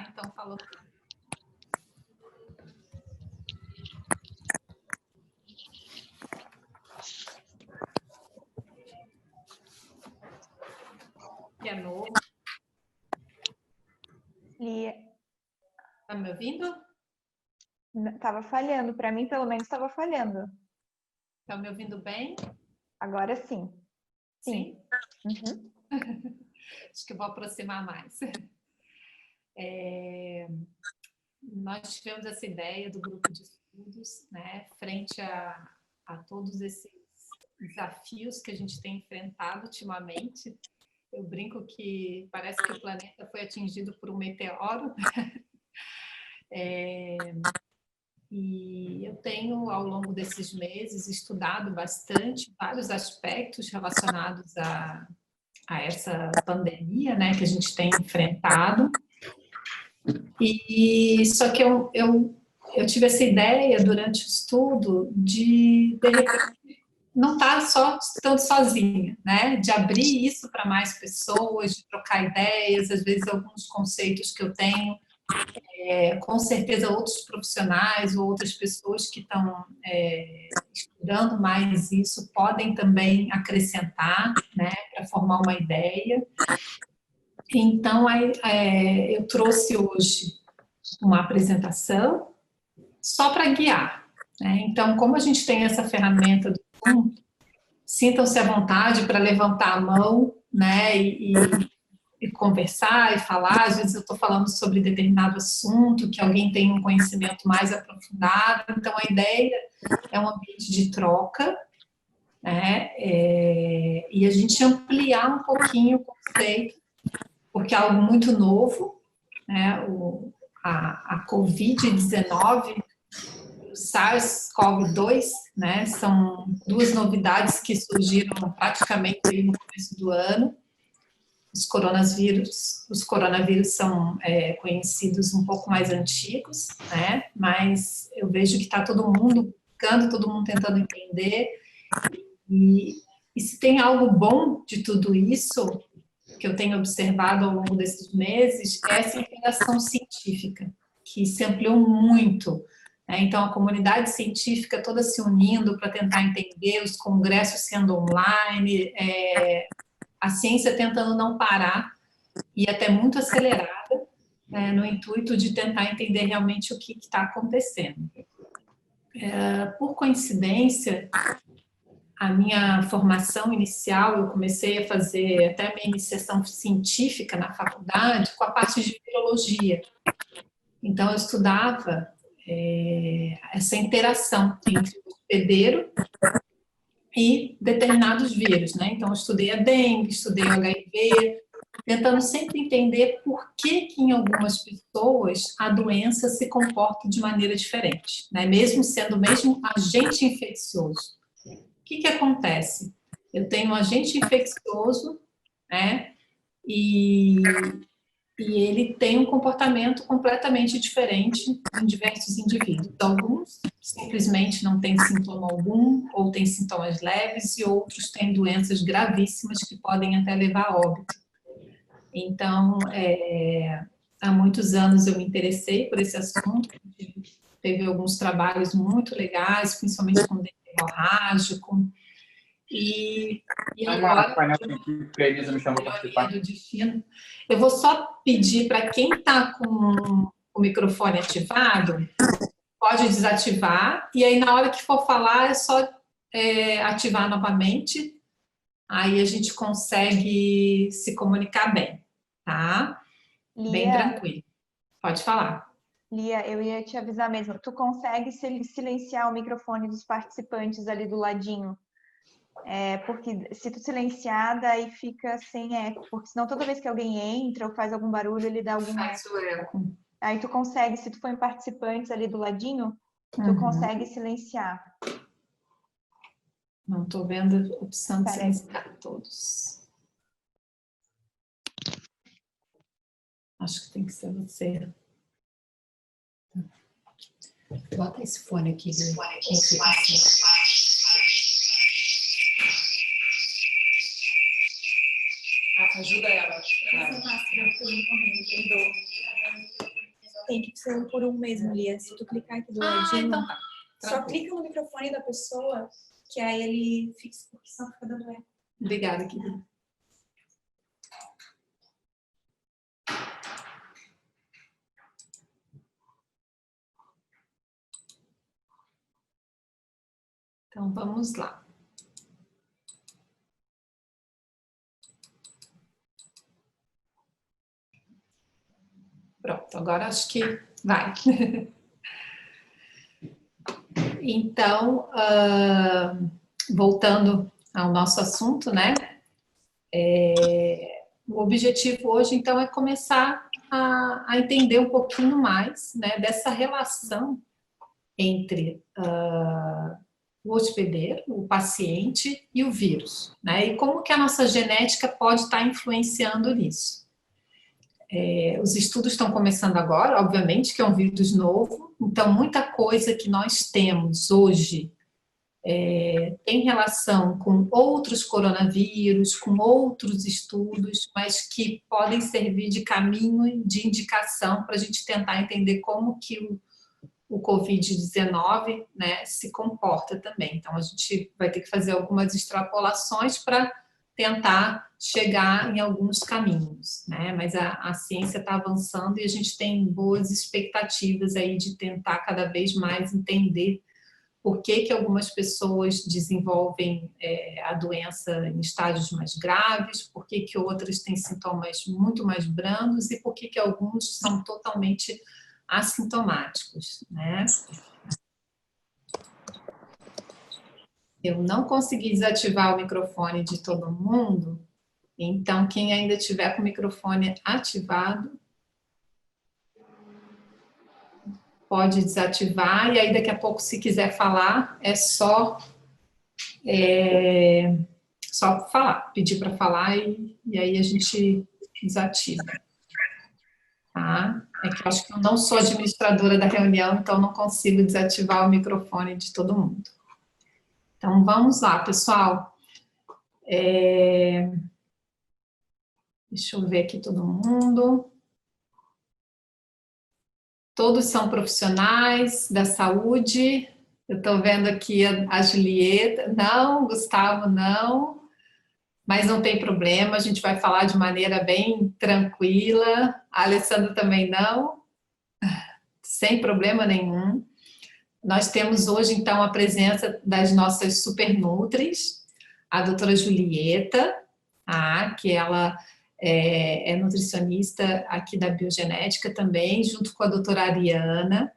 Então, falou. Que é novo. Lia. Tá me ouvindo? Tava falhando, para mim pelo menos estava falhando. Tá me ouvindo bem? Agora sim. Sim? Uhum. Acho que eu vou aproximar mais. Nós tivemos essa ideia do grupo de estudos, né, frente a todos esses desafios que a gente tem enfrentado ultimamente. Eu brinco que parece que o planeta foi atingido por um meteoro. E eu tenho, ao longo desses meses, estudado bastante vários aspectos relacionados a essa pandemia, né, que a gente tem enfrentado. E só que eu tive essa ideia durante o estudo de repente, não estar só estando sozinha, né? De abrir isso para mais pessoas, de trocar ideias, às vezes alguns conceitos que eu tenho, com certeza outros profissionais ou outras pessoas que estão estudando mais isso podem também acrescentar, né? Para formar uma ideia. Então, eu trouxe hoje uma apresentação só para guiar, né? Então, como a gente tem essa ferramenta do Zoom, sintam-se à vontade para levantar a mão, né, e conversar e falar. Às vezes eu estou falando sobre determinado assunto, que alguém tem um conhecimento mais aprofundado. Então, a ideia é um ambiente de troca, né, e a gente ampliar um pouquinho o conceito, porque é algo muito novo, né, a Covid-19, o SARS-CoV-2, né, são duas novidades que surgiram praticamente aí no começo do ano. Os coronavírus são conhecidos um pouco mais antigos, né, mas eu vejo que está todo mundo buscando, todo mundo tentando entender, e se tem algo bom de tudo isso, que eu tenho observado ao longo desses meses, é essa interação científica, que se ampliou muito, né? Então, a comunidade científica toda se unindo para tentar entender, os congressos sendo online, a ciência tentando não parar, e até muito acelerada, né, no intuito de tentar entender realmente o que está acontecendo. Por coincidência, a minha formação inicial, eu comecei a fazer até a minha iniciação científica na faculdade com a parte de virologia. Então, eu estudava essa interação entre o hospedeiro e determinados vírus, né? Então, eu estudei a dengue, estudei o HIV, tentando sempre entender por que em algumas pessoas a doença se comporta de maneira diferente, né? Mesmo sendo o mesmo agente infeccioso. O que acontece? Eu tenho um agente infeccioso, né? E ele tem um comportamento completamente diferente em diversos indivíduos. Alguns simplesmente não têm sintoma algum, ou têm sintomas leves, e outros têm doenças gravíssimas que podem até levar a óbito. Então, há muitos anos eu me interessei por esse assunto, teve alguns trabalhos muito legais, principalmente com dengue hemorrágico, e agora, do destino, eu vou só pedir para quem está com o microfone ativado, pode desativar, e aí na hora que for falar é só ativar novamente, aí a gente consegue se comunicar bem, tá? Lia, bem tranquilo. Pode falar. Lia, eu ia te avisar mesmo, tu consegue silenciar o microfone dos participantes ali do ladinho? Porque se tu silenciar, daí fica sem eco, porque senão toda vez que alguém entra ou faz algum barulho, ele dá algum eco. Aí tu consegue, se tu for em participantes ali do ladinho, tu consegue silenciar. Não estou vendo a opção de silenciar todos. Acho que tem que ser você. Bota esse fone aqui. Ajuda ela. Tem dor. Tem que ser um por um mesmo, Lia. Se tu clicar aqui do ladinho, então tá. Só clica no microfone da pessoa, que aí ele fixa, porque senão fica dando eco. Obrigada, querida. Então, vamos lá. Pronto, agora acho que vai. Então, voltando ao nosso assunto, né? O objetivo hoje, então, é começar a entender um pouquinho mais, né, dessa relação entre o hospedeiro, o paciente e o vírus, né? E como que a nossa genética pode estar influenciando nisso. Os estudos estão começando agora, obviamente, que é um vírus novo, então muita coisa que nós temos hoje tem relação com outros coronavírus, com outros estudos, mas que podem servir de caminho de indicação para a gente tentar entender como que o Covid-19, né, se comporta também. Então, a gente vai ter que fazer algumas extrapolações para tentar chegar em alguns caminhos, né? Mas a ciência está avançando e a gente tem boas expectativas aí de tentar cada vez mais entender por que algumas pessoas desenvolvem a doença em estágios mais graves, por que outras têm sintomas muito mais brandos e por que alguns são totalmente assintomáticos, né? Eu não consegui desativar o microfone de todo mundo, então quem ainda tiver com o microfone ativado pode desativar e aí daqui a pouco, se quiser falar, é só falar, pedir para falar e aí a gente desativa. Tá? É que eu acho que eu não sou administradora da reunião, então não consigo desativar o microfone de todo mundo. Então, vamos lá, pessoal. Deixa eu ver aqui todo mundo. Todos são profissionais da saúde. Eu estou vendo aqui a Julieta. Não, Gustavo, não. Mas não tem problema, a gente vai falar de maneira bem tranquila. A Alessandra também não. Sem problema nenhum. Nós temos hoje, então, a presença das nossas super nutris, a doutora Julieta, que ela é nutricionista aqui da Biogenética também, junto com a doutora Ariana.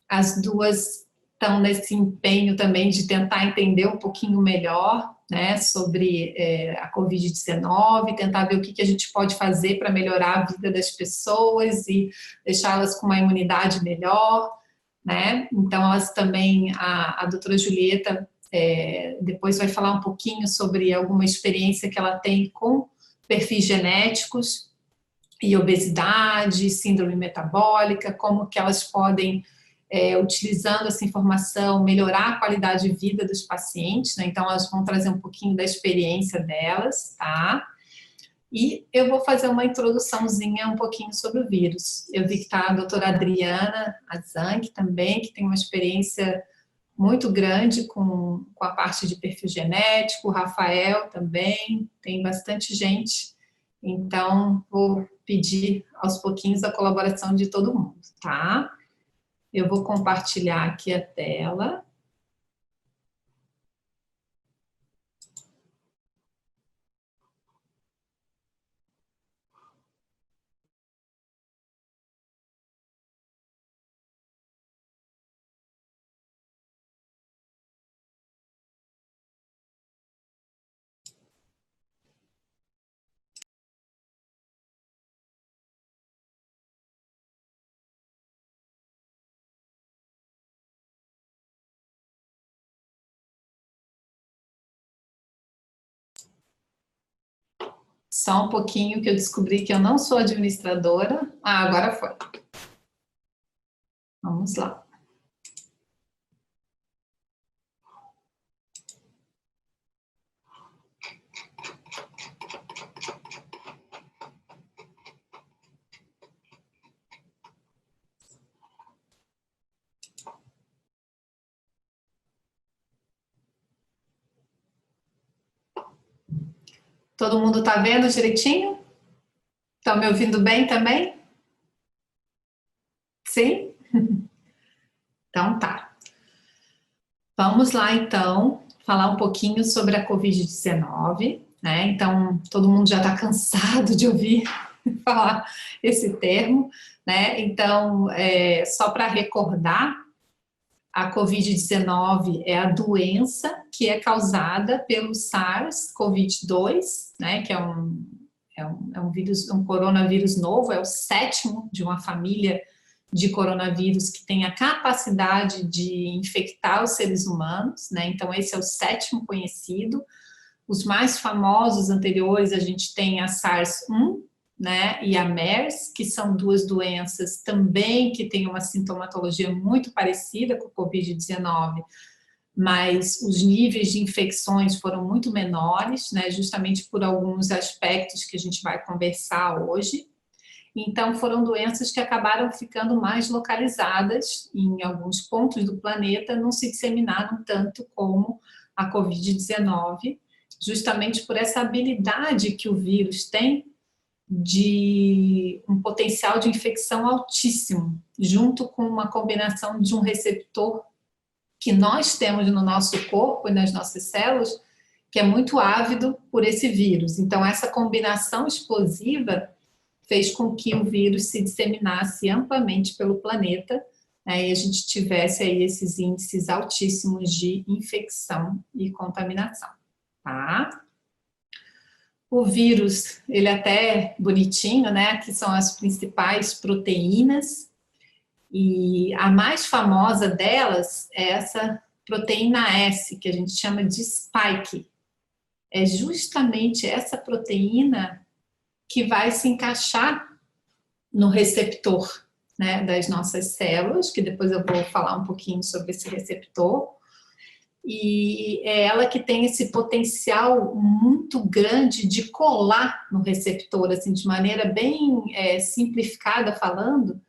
As duas estão nesse empenho também de tentar entender um pouquinho melhor, né, sobre a Covid-19, tentar ver o que a gente pode fazer para melhorar a vida das pessoas e deixá-las com uma imunidade melhor, né? Então, elas também, a doutora Julieta, depois vai falar um pouquinho sobre alguma experiência que ela tem com perfis genéticos e obesidade, síndrome metabólica, como que elas podem, utilizando essa informação, melhorar a qualidade de vida dos pacientes, né? Então, elas vão trazer um pouquinho da experiência delas, tá? E eu vou fazer uma introduçãozinha um pouquinho sobre o vírus. Eu vi que está a doutora Adriana Azanc também, que tem uma experiência muito grande com a parte de perfil genético, o Rafael também, tem bastante gente. Então, vou pedir aos pouquinhos a colaboração de todo mundo, tá? Eu vou compartilhar aqui a tela. Só um pouquinho que eu descobri que eu não sou administradora. Agora foi. Vamos lá. Todo mundo está vendo direitinho? Estão me ouvindo bem também? Sim? Então tá. Vamos lá então falar um pouquinho sobre a Covid-19, né? Então todo mundo já está cansado de ouvir falar esse termo, né? Então, só para recordar, a Covid-19 é a doença que é causada pelo SARS-CoV-2, né? Que é um vírus, um coronavírus novo, é o 7º de uma família de coronavírus que tem a capacidade de infectar os seres humanos, né? Então, esse é o 7º conhecido. Os mais famosos anteriores, a gente tem a SARS-1, né, e a MERS, que são duas doenças também que têm uma sintomatologia muito parecida com o Covid-19, mas os níveis de infecções foram muito menores, né, justamente por alguns aspectos que a gente vai conversar hoje. Então, foram doenças que acabaram ficando mais localizadas em alguns pontos do planeta, não se disseminaram tanto como a Covid-19, justamente por essa habilidade que o vírus tem de um potencial de infecção altíssimo, junto com uma combinação de um receptor que nós temos no nosso corpo e nas nossas células, que é muito ávido por esse vírus. Então, essa combinação explosiva fez com que o vírus se disseminasse amplamente pelo planeta, né, e a gente tivesse aí esses índices altíssimos de infecção e contaminação, tá? O vírus, ele é até bonitinho, né, que são as principais proteínas, e a mais famosa delas é essa proteína S, que a gente chama de spike. É justamente essa proteína que vai se encaixar no receptor, né, das nossas células, que depois eu vou falar um pouquinho sobre esse receptor, e é ela que tem esse potencial muito grande de colar no receptor, assim, de maneira bem simplificada falando,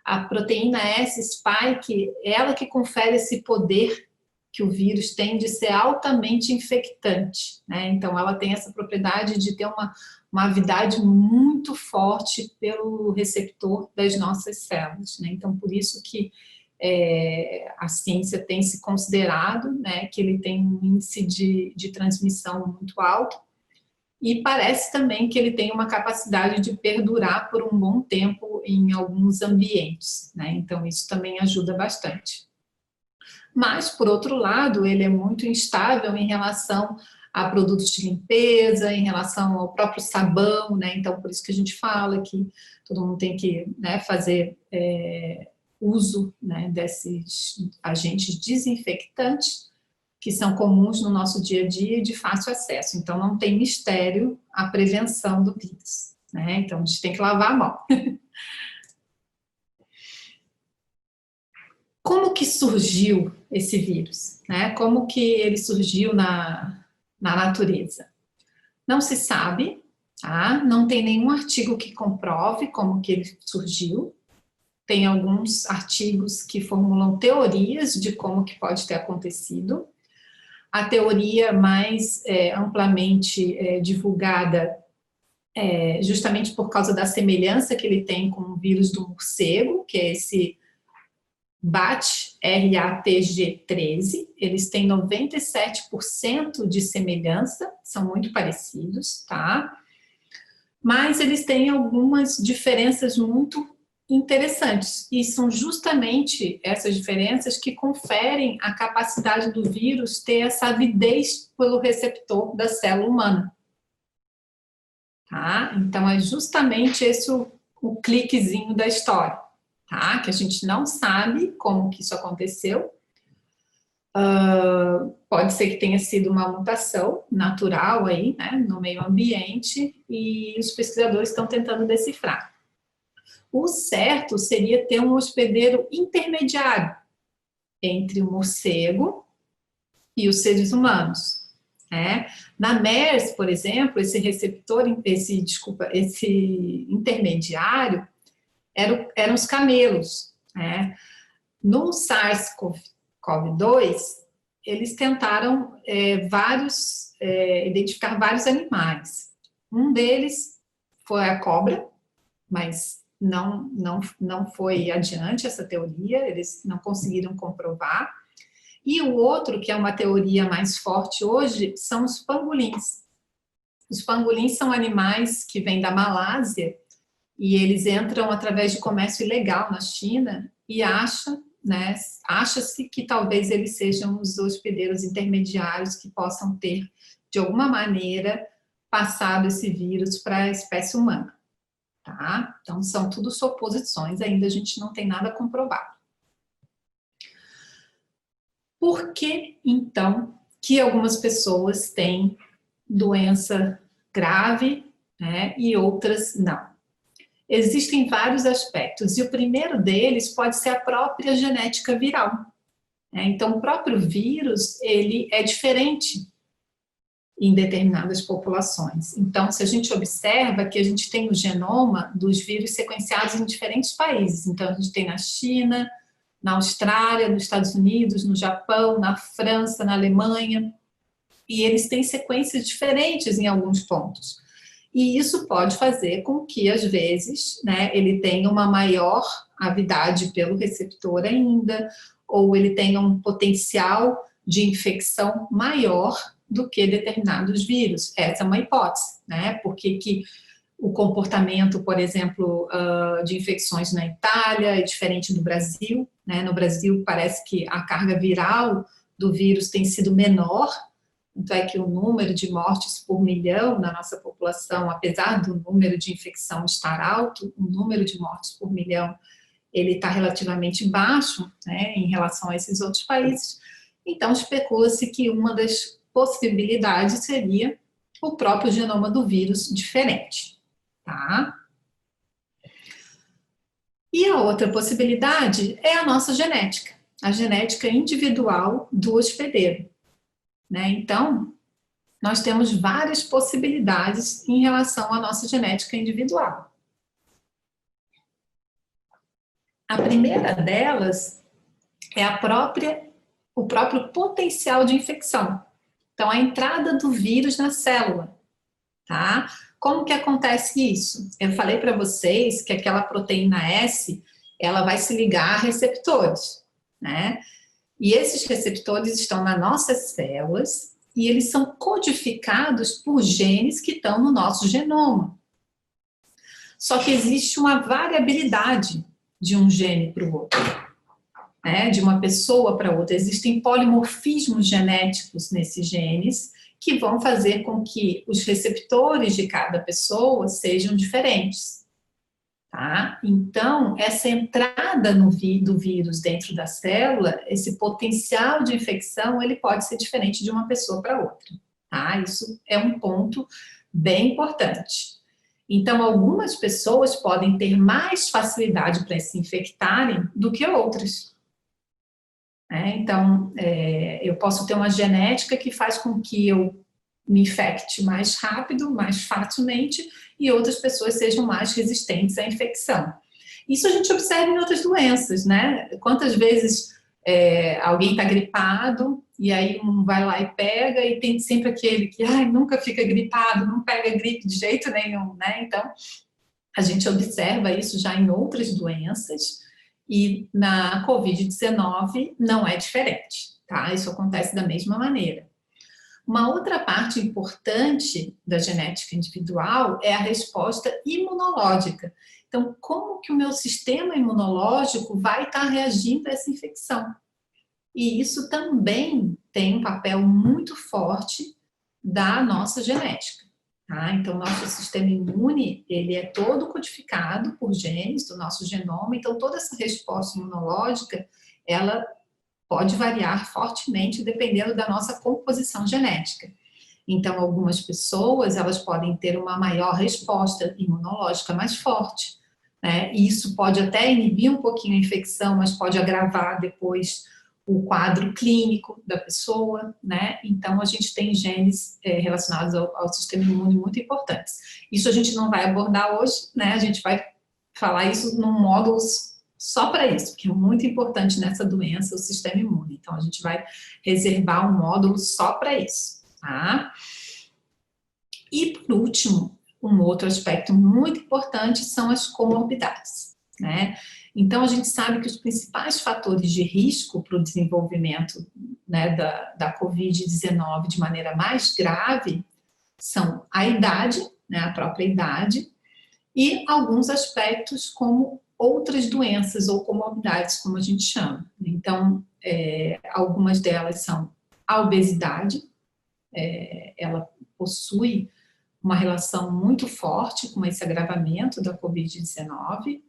a proteína S-spike, é ela que confere esse poder que o vírus tem de ser altamente infectante, né? Então, ela tem essa propriedade de ter uma avidade muito forte pelo receptor das nossas células, né? Então, por isso que a ciência tem se considerado, né, que ele tem um índice de transmissão muito alto, e parece também que ele tem uma capacidade de perdurar por um bom tempo em alguns ambientes, né? Então, isso também ajuda bastante. Mas, por outro lado, ele é muito instável em relação a produtos de limpeza, em relação ao próprio sabão, né? Então, por isso que a gente fala que todo mundo tem que, né, fazer uso, né, desses agentes desinfectantes, que são comuns no nosso dia a dia e de fácil acesso. Então, não tem mistério a prevenção do vírus, né? Então, a gente tem que lavar a mão. Como que surgiu esse vírus, né? Como que ele surgiu na natureza? Não se sabe, tá? Não tem nenhum artigo que comprove como que ele surgiu. Tem alguns artigos que formulam teorias de como que pode ter acontecido. A teoria mais amplamente divulgada justamente por causa da semelhança que ele tem com o vírus do morcego, que é esse RATG13, eles têm 97% de semelhança, são muito parecidos, tá? Mas eles têm algumas diferenças muito interessantes, e são justamente essas diferenças que conferem a capacidade do vírus ter essa avidez pelo receptor da célula humana. Tá? Então, é justamente esse o cliquezinho da história. Tá? Que a gente não sabe como que isso aconteceu. Pode ser que tenha sido uma mutação natural aí, né, no meio ambiente, e os pesquisadores estão tentando decifrar. O certo seria ter um hospedeiro intermediário entre o morcego e os seres humanos, né? Na MERS, por exemplo, esse receptor, esse intermediário eram os camelos, né? No SARS-CoV-2, eles tentaram identificar vários animais. Um deles foi a cobra, mas não foi adiante essa teoria, eles não conseguiram comprovar. E o outro, que é uma teoria mais forte hoje, são os pangolins. Os pangolins são animais que vêm da Malásia e eles entram através de comércio ilegal na China e acha-se que talvez eles sejam os hospedeiros intermediários que possam ter, de alguma maneira, passado esse vírus para a espécie humana. Tá? Então, são tudo suposições, ainda a gente não tem nada comprovado. Por que, então, que algumas pessoas têm doença grave, né, e outras não? Existem vários aspectos, e o primeiro deles pode ser a própria genética viral. Né? Então, o próprio vírus, ele é diferente em determinadas populações. Então, se a gente observa que a gente tem o genoma dos vírus sequenciados em diferentes países. Então, a gente tem na China, na Austrália, nos Estados Unidos, no Japão, na França, na Alemanha, e eles têm sequências diferentes em alguns pontos. E isso pode fazer com que, às vezes, né, ele tenha uma maior avidade pelo receptor ainda, ou ele tenha um potencial de infecção maior do que determinados vírus. Essa é uma hipótese, né? Porque que o comportamento, por exemplo, de infecções na Itália é diferente do Brasil, né? No Brasil parece que a carga viral do vírus tem sido menor, tanto é que o número de mortes por milhão na nossa população, apesar do número de infecção estar alto, o número de mortes por milhão, ele está relativamente baixo, né, em relação a esses outros países. Então, especula-se que uma das possibilidades seria o próprio genoma do vírus diferente, tá? E a outra possibilidade é a nossa genética, a genética individual do hospedeiro, né? Então, nós temos várias possibilidades em relação à nossa genética individual. A primeira delas é o próprio potencial de infecção. Então, a entrada do vírus na célula, tá? Como que acontece isso? Eu falei para vocês que aquela proteína S, ela vai se ligar a receptores, né? E esses receptores estão nas nossas células e eles são codificados por genes que estão no nosso genoma. Só que existe uma variabilidade de um gene para o outro, né? De uma pessoa para outra. Existem polimorfismos genéticos nesses genes que vão fazer com que os receptores de cada pessoa sejam diferentes. Tá? Então, essa entrada do vírus dentro da célula, esse potencial de infecção, ele pode ser diferente de uma pessoa para outra. Tá? Isso é um ponto bem importante. Então, algumas pessoas podem ter mais facilidade para se infectarem do que outras. Então, eu posso ter uma genética que faz com que eu me infecte mais rápido, mais facilmente, e outras pessoas sejam mais resistentes à infecção. Isso a gente observa em outras doenças, né? Quantas vezes alguém está gripado, e aí um vai lá e pega, e tem sempre aquele que nunca fica gripado, não pega gripe de jeito nenhum, né? Então, a gente observa isso já em outras doenças, e na Covid-19 não é diferente, tá? Isso acontece da mesma maneira. Uma outra parte importante da genética individual é a resposta imunológica. Então, como que o meu sistema imunológico vai estar reagindo a essa infecção? E isso também tem um papel muito forte da nossa genética. Tá? Então, nosso sistema imune, ele é todo codificado por genes do nosso genoma, então toda essa resposta imunológica, ela pode variar fortemente dependendo da nossa composição genética. Então, algumas pessoas, elas podem ter uma maior resposta imunológica mais forte, né? E isso pode até inibir um pouquinho a infecção, mas pode agravar depois o quadro clínico da pessoa, né? Então, a gente tem genes relacionados ao sistema imune muito importantes. Isso a gente não vai abordar hoje, né? A gente vai falar isso num módulo só para isso, porque é muito importante nessa doença o sistema imune. Então, a gente vai reservar um módulo só para isso, tá? E, por último, um outro aspecto muito importante são as comorbidades, né? Então, a gente sabe que os principais fatores de risco para o desenvolvimento, né, da Covid-19 de maneira mais grave são a idade, né, a própria idade, e alguns aspectos como outras doenças ou comorbidades, como a gente chama. Então, algumas delas são a obesidade, ela possui uma relação muito forte com esse agravamento da Covid-19,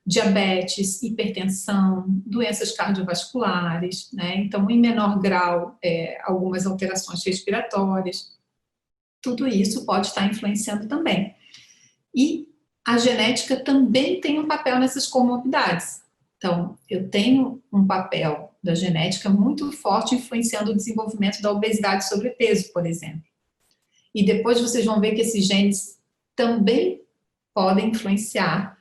diabetes, hipertensão, doenças cardiovasculares, né? Então, em menor grau, algumas alterações respiratórias, tudo isso pode estar influenciando também. E a genética também tem um papel nessas comorbidades. Então, eu tenho um papel da genética muito forte influenciando o desenvolvimento da obesidade e sobrepeso, por exemplo. E depois vocês vão ver que esses genes também podem influenciar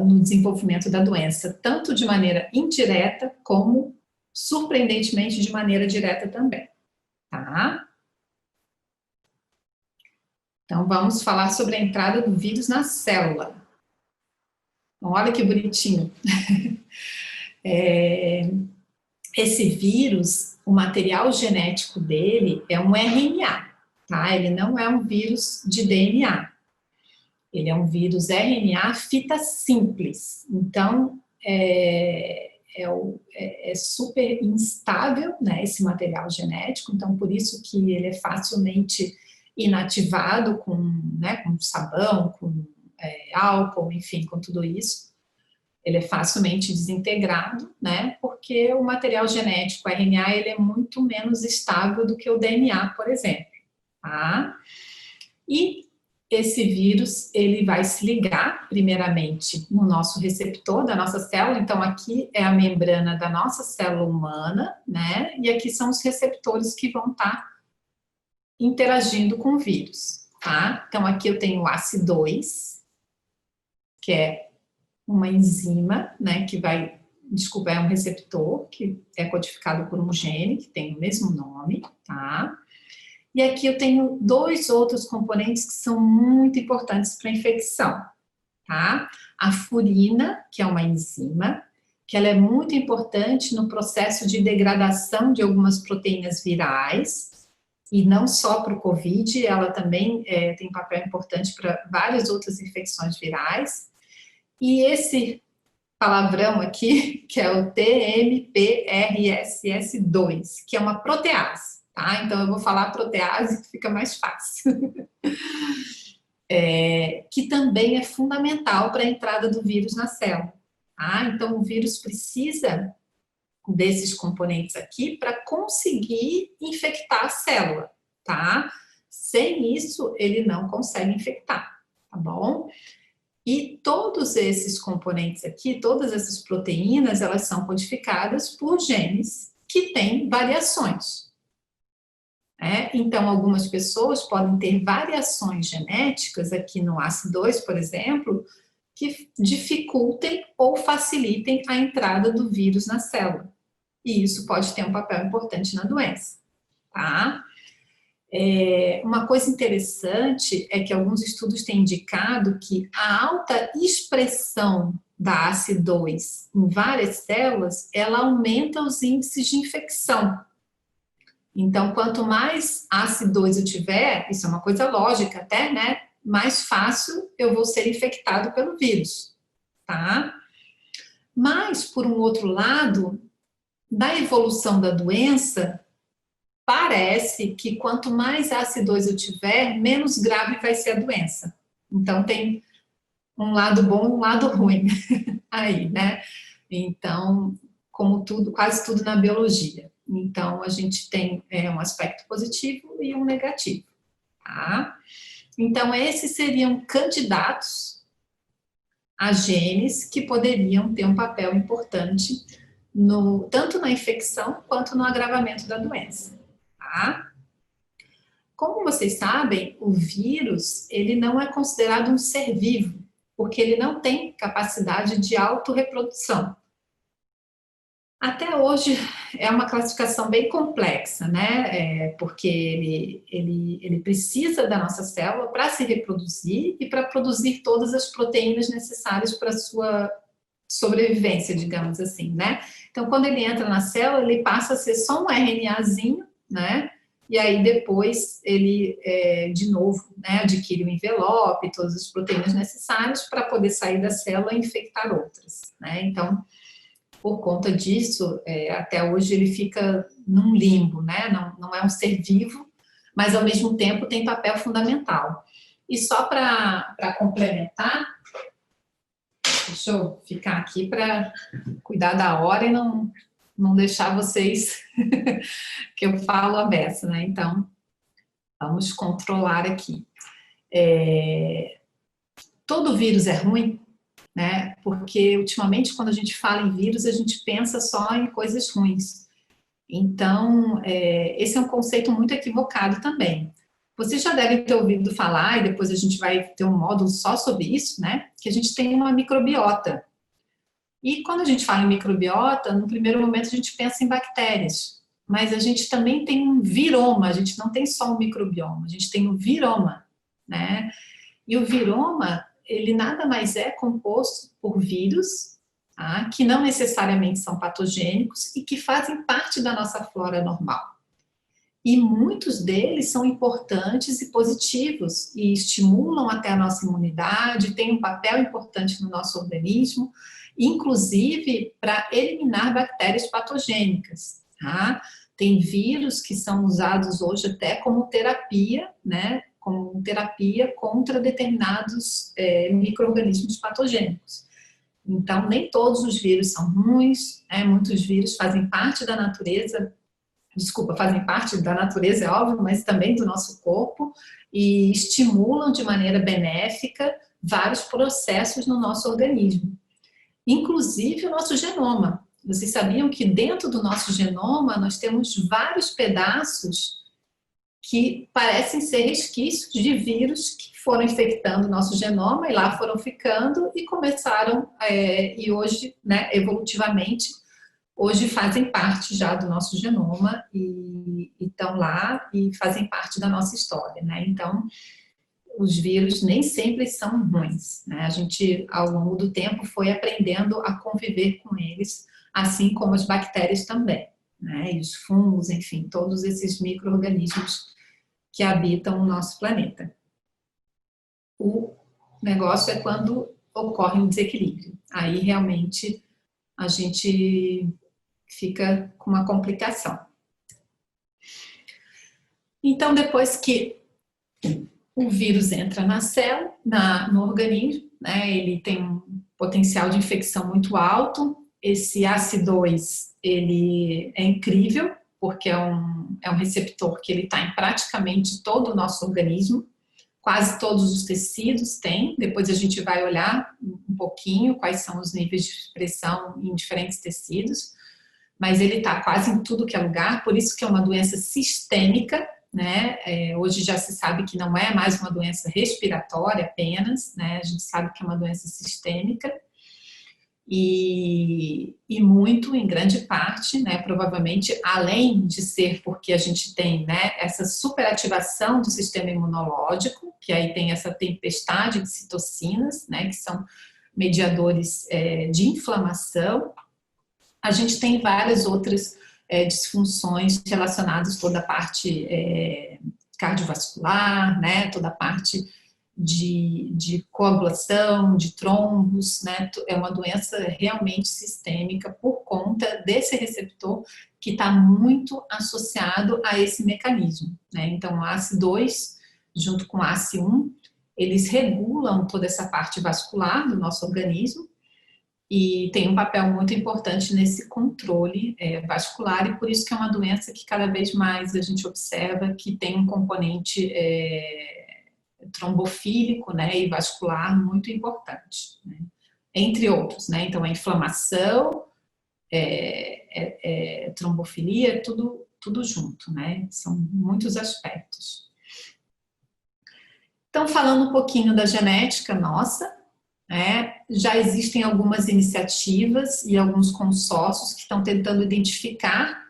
no desenvolvimento da doença, tanto de maneira indireta, como, surpreendentemente, de maneira direta também, tá? Então, vamos falar sobre a entrada do vírus na célula. Então, olha que bonitinho. Esse vírus, o material genético dele é um RNA, tá? Ele não é um vírus de DNA. Ele é um vírus RNA fita simples. Então, é super instável, né, esse material genético. Então, por isso que ele é facilmente inativado com sabão, com álcool, enfim, com tudo isso. Ele é facilmente desintegrado, né, porque o material genético, o RNA, ele é muito menos estável do que o DNA, por exemplo, tá? E esse vírus, ele vai se ligar, primeiramente, no nosso receptor da nossa célula. Então, aqui é a membrana da nossa célula humana, né, e aqui são os receptores que vão estar interagindo com o vírus, tá? Então, aqui eu tenho o ACE2, que é uma enzima, né, que vai descobrir um receptor, que é codificado por um gene, que tem o mesmo nome, tá? E aqui eu tenho dois outros componentes que são muito importantes para a infecção, tá? A furina, que é uma enzima, que ela é muito importante no processo de degradação de algumas proteínas virais, e não só para o COVID, ela também tem um papel importante para várias outras infecções virais. E esse palavrão aqui, que é o TMPRSS2, que é uma protease, tá? Então, eu vou falar protease, que fica mais fácil. Que também é fundamental para a entrada do vírus na célula, tá? Então, o vírus precisa desses componentes aqui para conseguir infectar a célula, tá? Sem isso, ele não consegue infectar, tá bom? E todos esses componentes aqui, todas essas proteínas, elas são codificadas por genes que têm variações. Então, algumas pessoas podem ter variações genéticas aqui no ACE2, por exemplo, que dificultem ou facilitem a entrada do vírus na célula. E isso pode ter um papel importante na doença, tá? Uma coisa interessante é que alguns estudos têm indicado que a alta expressão da ACE2 em várias células, ela aumenta os índices de infecção. Então, quanto mais ACE2 eu tiver, isso é uma coisa lógica até, né? Mais fácil eu vou ser infectado pelo vírus, tá? Mas, por um outro lado, da evolução da doença, parece que quanto mais ACE2 eu tiver, menos grave vai ser a doença. Então, tem um lado bom e um lado ruim aí, né? Então, como tudo, quase tudo na biologia. Então, a gente tem um aspecto positivo e um negativo, tá? Então, esses seriam candidatos a genes que poderiam ter um papel importante tanto na infecção quanto no agravamento da doença, tá? Como vocês sabem, o vírus, ele não é considerado um ser vivo, porque ele não tem capacidade de autorreprodução. Até hoje é uma classificação bem complexa, né? Porque ele precisa da nossa célula para se reproduzir e para produzir todas as proteínas necessárias para a sua sobrevivência, digamos assim, né? Então, quando ele entra na célula, ele passa a ser só um RNAzinho, né? E aí depois ele, de novo, né, adquire o envelope, todas as proteínas necessárias para poder sair da célula e infectar outras, né? Então, por conta disso, até hoje ele fica num limbo, né? Não é um ser vivo, mas ao mesmo tempo tem papel fundamental. E só para complementar, deixa eu ficar aqui para cuidar da hora e não deixar vocês que eu falo a beça, né? Então, vamos controlar aqui. Todo vírus é ruim, né? Porque ultimamente, quando a gente fala em vírus, a gente pensa só em coisas ruins. Então, esse é um conceito muito equivocado também. Vocês já devem ter ouvido falar, e depois a gente vai ter um módulo só sobre isso, né? Que a gente tem uma microbiota. E quando a gente fala em microbiota, no primeiro momento a gente pensa em bactérias, mas a gente também tem um viroma, a gente não tem só um microbioma, a gente tem um viroma, né? E o viroma, ele nada mais é composto por vírus, tá? Que não necessariamente são patogênicos e que fazem parte da nossa flora normal. E muitos deles são importantes e positivos e estimulam até a nossa imunidade, têm um papel importante no nosso organismo, inclusive para eliminar bactérias patogênicas, tá? Tem vírus que são usados hoje até como terapia, né? Como terapia contra determinados micro-organismos patogênicos. Então, nem todos os vírus são ruins, né? Muitos vírus fazem parte da natureza, fazem parte da natureza, é óbvio, mas também do nosso corpo e estimulam de maneira benéfica vários processos no nosso organismo, inclusive o nosso genoma. Vocês sabiam que dentro do nosso genoma nós temos vários pedaços que parecem ser resquícios de vírus que foram infectando o nosso genoma e lá foram ficando e começaram, e hoje, né, evolutivamente, hoje fazem parte já do nosso genoma e estão lá e fazem parte da nossa história, né? Então, os vírus nem sempre são ruins, né? A gente, ao longo do tempo, foi aprendendo a conviver com eles, assim como as bactérias também, né? E os fungos, enfim, todos esses micro-organismos que habitam o nosso planeta. O negócio é quando ocorre um desequilíbrio. Aí, realmente, a gente fica com uma complicação. Então, depois que o vírus entra na célula, no organismo, né, ele tem um potencial de infecção muito alto. Esse AC2, ele é incrível, porque é um receptor que ele está em praticamente todo o nosso organismo, quase todos os tecidos têm. Depois a gente vai olhar um pouquinho quais são os níveis de expressão em diferentes tecidos, mas ele está quase em tudo que é lugar, por isso que é uma doença sistêmica, né? Hoje já se sabe que não é mais uma doença respiratória apenas, né? A gente sabe que é uma doença sistêmica e muito, em grande parte, né? Provavelmente, além de ser porque a gente tem, né, essa superativação do sistema imunológico, que aí tem essa tempestade de citocinas, né? Que são mediadores de inflamação. A gente tem várias outras disfunções relacionadas a toda a parte cardiovascular, né, toda a parte de coagulação, de trombos, né, é uma doença realmente sistêmica por conta desse receptor que está muito associado a esse mecanismo, né. Então, o ACE2 junto com o ACE1, eles regulam toda essa parte vascular do nosso organismo e tem um papel muito importante nesse controle vascular, e por isso que é uma doença que cada vez mais a gente observa que tem um componente trombofílico, né, e vascular muito importante, né, entre outros, né. Então, a inflamação, trombofilia, tudo junto, né, são muitos aspectos. Então, falando um pouquinho da genética nossa, já existem algumas iniciativas e alguns consórcios que estão tentando identificar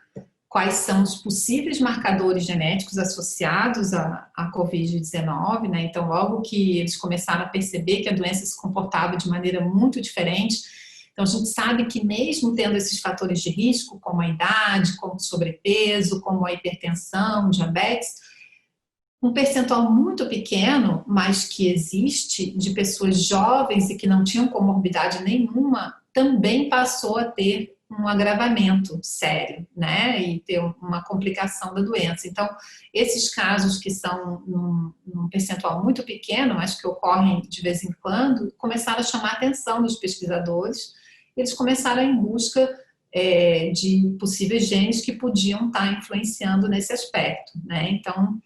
quais são os possíveis marcadores genéticos associados à Covid-19, né? Então, logo que eles começaram a perceber que a doença se comportava de maneira muito diferente, então a gente sabe que mesmo tendo esses fatores de risco, como a idade, como o sobrepeso, como a hipertensão, diabetes, um percentual muito pequeno, mas que existe, de pessoas jovens e que não tinham comorbidade nenhuma, também passou a ter um agravamento sério, né, e ter uma complicação da doença. Então, esses casos que são num percentual muito pequeno, mas que ocorrem de vez em quando, começaram a chamar a atenção dos pesquisadores. Eles começaram em busca de possíveis genes que podiam estar influenciando nesse aspecto, né. Então,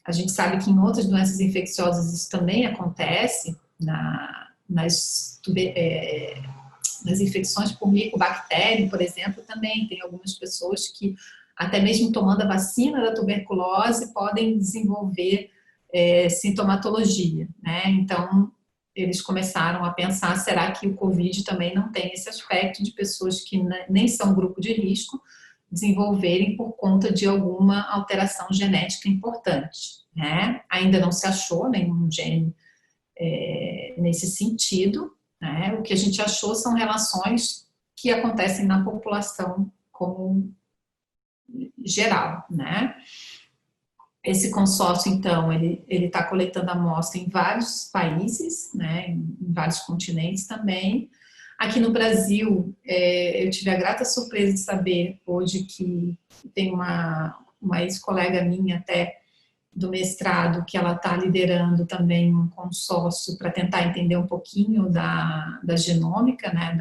a gente sabe que em outras doenças infecciosas isso também acontece, nas infecções por micobactéria, por exemplo, também tem algumas pessoas que, até mesmo tomando a vacina da tuberculose, podem desenvolver sintomatologia, né? Então, eles começaram a pensar, será que o Covid também não tem esse aspecto de pessoas que nem são grupo de risco desenvolverem por conta de alguma alteração genética importante, né? Ainda não se achou nenhum gene nesse sentido, né? O que a gente achou são relações que acontecem na população como geral, né? Esse consórcio, então, ele está coletando amostra em vários países, né? Em vários continentes também. Aqui no Brasil, eu tive a grata surpresa de saber hoje que tem uma ex-colega minha até do mestrado, que ela está liderando também um consórcio para tentar entender um pouquinho da genômica, né,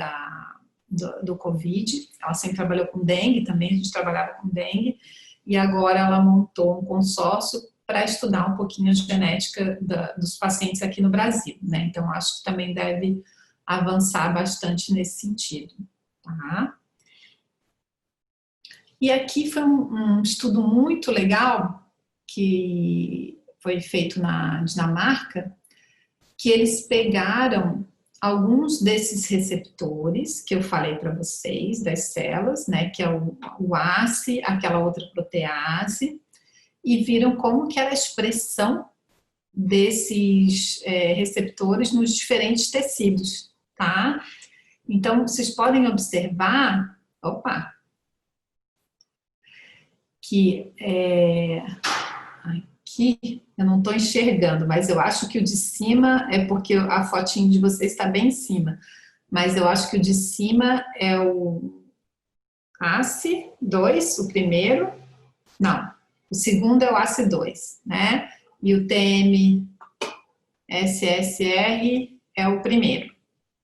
do Covid. Ela sempre trabalhou com dengue também, a gente trabalhava com dengue, e agora ela montou um consórcio para estudar um pouquinho a genética dos pacientes aqui no Brasil, né? Então, acho que também deve avançar bastante nesse sentido, tá? E aqui foi um estudo muito legal que foi feito na Dinamarca, que eles pegaram alguns desses receptores que eu falei para vocês, das células, né, que é o ACE, aquela outra protease, e viram como que era a expressão desses receptores nos diferentes tecidos, tá? Então, vocês podem observar, que aqui eu não estou enxergando, mas eu acho que o de cima é porque a fotinho de vocês está bem em cima, mas eu acho que o de cima é o ACE2, o primeiro, não, o segundo é o ACE2, né? E o TMSSR é o primeiro,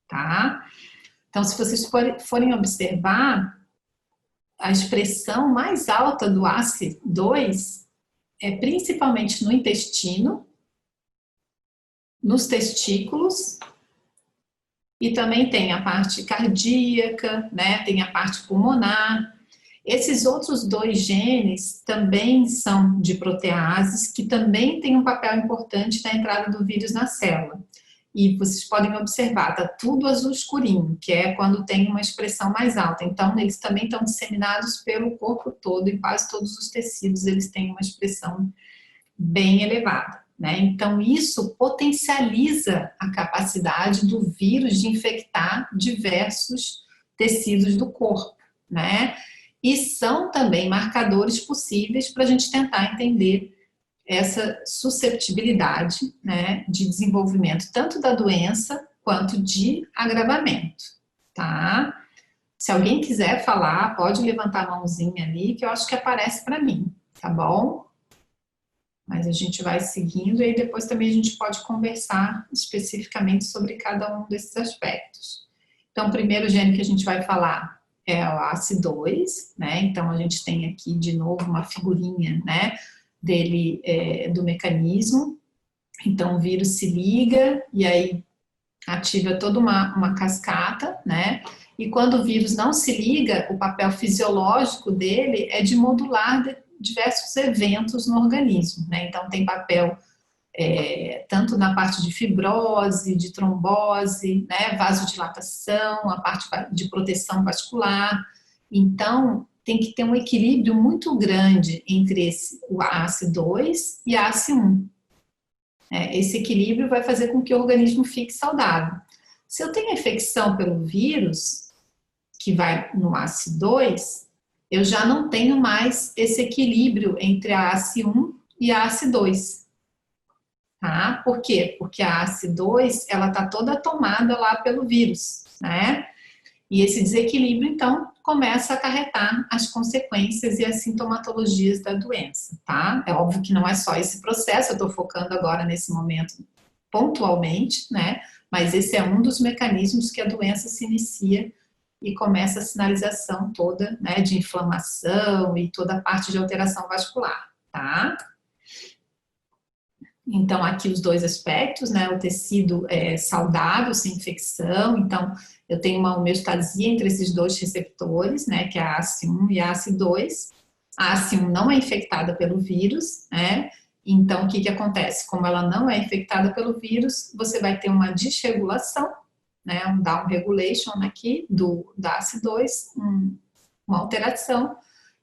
tá? Então, se vocês forem observar, a expressão mais alta do ACE2 é principalmente no intestino, nos testículos, e também tem a parte cardíaca, né? Tem a parte pulmonar. Esses outros dois genes também são de proteases, que também têm um papel importante na entrada do vírus na célula. E vocês podem observar, tá tudo azul escurinho, que é quando tem uma expressão mais alta. Então, eles também estão disseminados pelo corpo todo, em quase todos os tecidos eles têm uma expressão bem elevada, né? Então, isso potencializa a capacidade do vírus de infectar diversos tecidos do corpo, né? E são também marcadores possíveis para a gente tentar entender essa susceptibilidade, né, de desenvolvimento tanto da doença quanto de agravamento, tá? Se alguém quiser falar, pode levantar a mãozinha ali, que eu acho que aparece para mim, tá bom? Mas a gente vai seguindo e aí depois também a gente pode conversar especificamente sobre cada um desses aspectos. Então, o primeiro gene que a gente vai falar é o ACE2, né? Então, a gente tem aqui de novo uma figurinha, né, dele, do mecanismo. Então, o vírus se liga e aí ativa toda uma cascata, né? E quando o vírus não se liga, o papel fisiológico dele é de modular diversos eventos no organismo, né? Então, tem papel tanto na parte de fibrose, de trombose, né, vasodilatação, a parte de proteção vascular. Então, tem que ter um equilíbrio muito grande entre o ACE2 e a ACE1. Esse equilíbrio vai fazer com que o organismo fique saudável. Se eu tenho infecção pelo vírus, que vai no ACE2, eu já não tenho mais esse equilíbrio entre a ACE1 e a ACE2. Tá? Por quê? Porque a ACE2, ela está toda tomada lá pelo vírus, né? E esse desequilíbrio, então, começa a acarretar as consequências e as sintomatologias da doença, tá? É óbvio que não é só esse processo, eu estou focando agora nesse momento pontualmente, né? Mas esse é um dos mecanismos que a doença se inicia e começa a sinalização toda, né, de inflamação e toda a parte de alteração vascular, tá? Então, aqui os dois aspectos, né, o tecido saudável, sem infecção, então eu tenho uma homeostasia entre esses dois receptores, né, que é a ACE1 e a ACE2. A ACE1 não é infectada pelo vírus, né, então o que que acontece? Como ela não é infectada pelo vírus, você vai ter uma desregulação, né, um down regulation aqui da ACE2, uma alteração,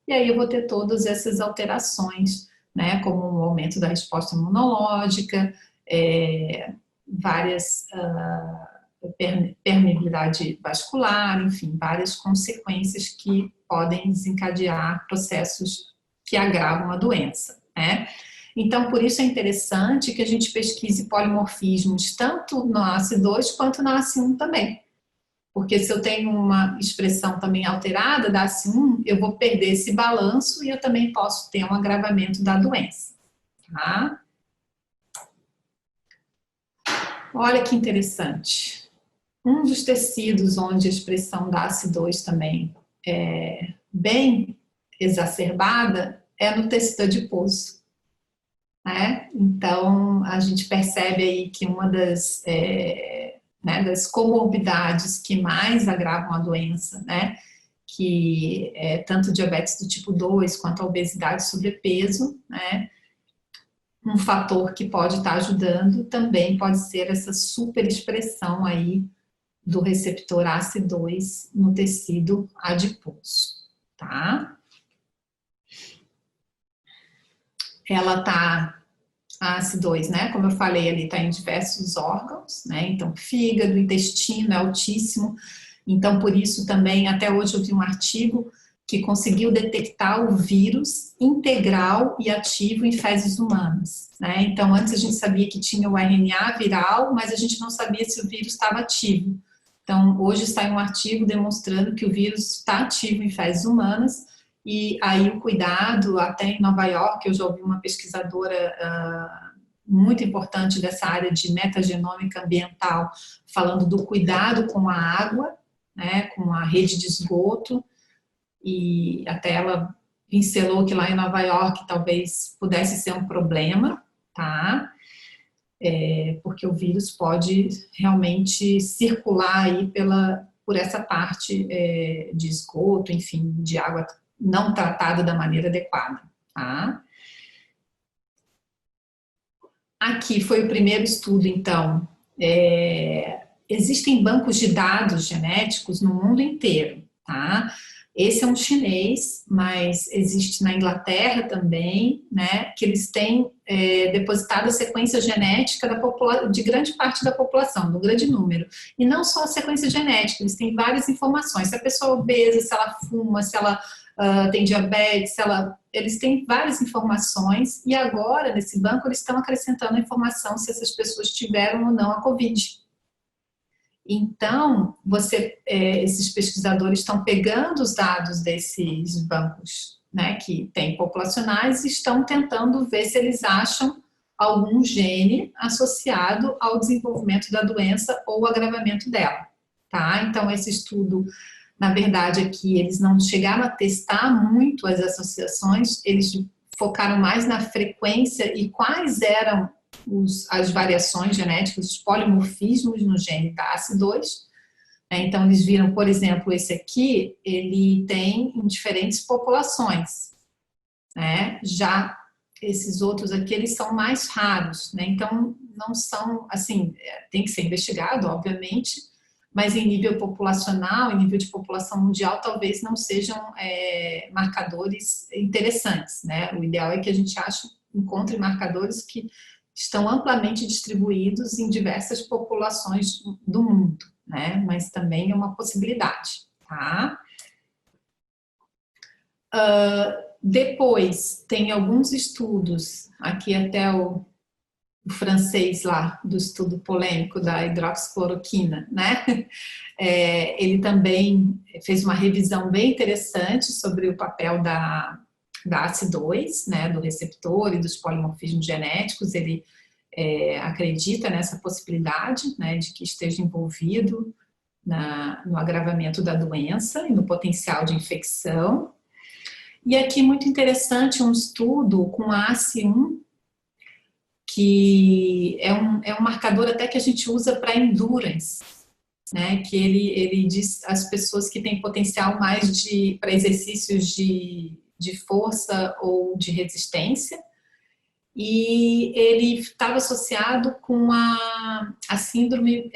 e aí eu vou ter todas essas alterações, né, como um aumento da resposta imunológica, várias permeabilidade vascular, enfim, várias consequências que podem desencadear processos que agravam a doença, né? Então, por isso é interessante que a gente pesquise polimorfismos tanto na ACE2 quanto na ACE1 também. Porque se eu tenho uma expressão também alterada da ACE1, eu vou perder esse balanço e eu também posso ter um agravamento da doença, tá? Olha que interessante. Um dos tecidos onde a expressão da ACE2 também é bem exacerbada é no tecido adiposo, né? Então, a gente percebe aí que uma das comorbidades que mais agravam a doença, né, que é tanto diabetes do tipo 2 quanto a obesidade e sobrepeso, né, um fator que pode estar ajudando também pode ser essa superexpressão aí do receptor ACE2 no tecido adiposo, tá? Ela tá, a ACE2, né, como eu falei ali, tá em diversos órgãos, né, então fígado, intestino é altíssimo, então por isso também, até hoje eu vi um artigo que conseguiu detectar o vírus integral e ativo em fezes humanas, né, então antes a gente sabia que tinha o RNA viral, mas a gente não sabia se o vírus estava ativo. Então, hoje sai um artigo demonstrando que o vírus está ativo em fezes humanas, e aí o cuidado, até em Nova York, eu já ouvi uma pesquisadora muito importante dessa área de metagenômica ambiental, falando do cuidado com a água, né, com a rede de esgoto, e até ela pincelou que lá em Nova York talvez pudesse ser um problema, tá? Porque o vírus pode realmente circular aí por essa parte de esgoto, enfim, de água não tratada da maneira adequada, tá? Aqui foi o primeiro estudo, então. Existem bancos de dados genéticos no mundo inteiro, tá? Esse é um chinês, mas existe na Inglaterra também, né? Que eles têm depositado a sequência genética de grande parte da população, do grande número. E não só a sequência genética, eles têm várias informações. Se a pessoa é obesa, se ela fuma, se ela tem diabetes, eles têm várias informações, e agora, nesse banco, eles estão acrescentando a informação se essas pessoas tiveram ou não a Covid. Então, esses pesquisadores estão pegando os dados desses bancos, né, que têm populacionais, e estão tentando ver se eles acham algum gene associado ao desenvolvimento da doença ou o agravamento dela, tá? Então, esse estudo, na verdade, aqui eles não chegaram a testar muito as associações, eles focaram mais na frequência e quais eram as variações genéticas, os polimorfismos no gene da ACE2. Então, eles viram, por exemplo, esse aqui, ele tem em diferentes populações, né? Já esses outros aqui, eles são mais raros, né? Então, não são, assim, tem que ser investigado, obviamente, mas em nível populacional, em nível de população mundial, talvez não sejam marcadores interessantes, né? O ideal é que a gente encontre marcadores que estão amplamente distribuídos em diversas populações do mundo, né? Mas também é uma possibilidade, tá? Depois, tem alguns estudos, aqui até o francês lá, do estudo polêmico da hidroxicloroquina, né? Ele também fez uma revisão bem interessante sobre o papel da ACE2, né, do receptor e dos polimorfismos genéticos. Ele acredita nessa possibilidade, né, de que esteja envolvido no agravamento da doença e no potencial de infecção. E aqui, muito interessante, um estudo com a ACE1, que é um marcador até que a gente usa para endurance, né? Que ele diz as pessoas que têm potencial mais para exercícios de força ou de resistência, e ele estava associado com a síndrome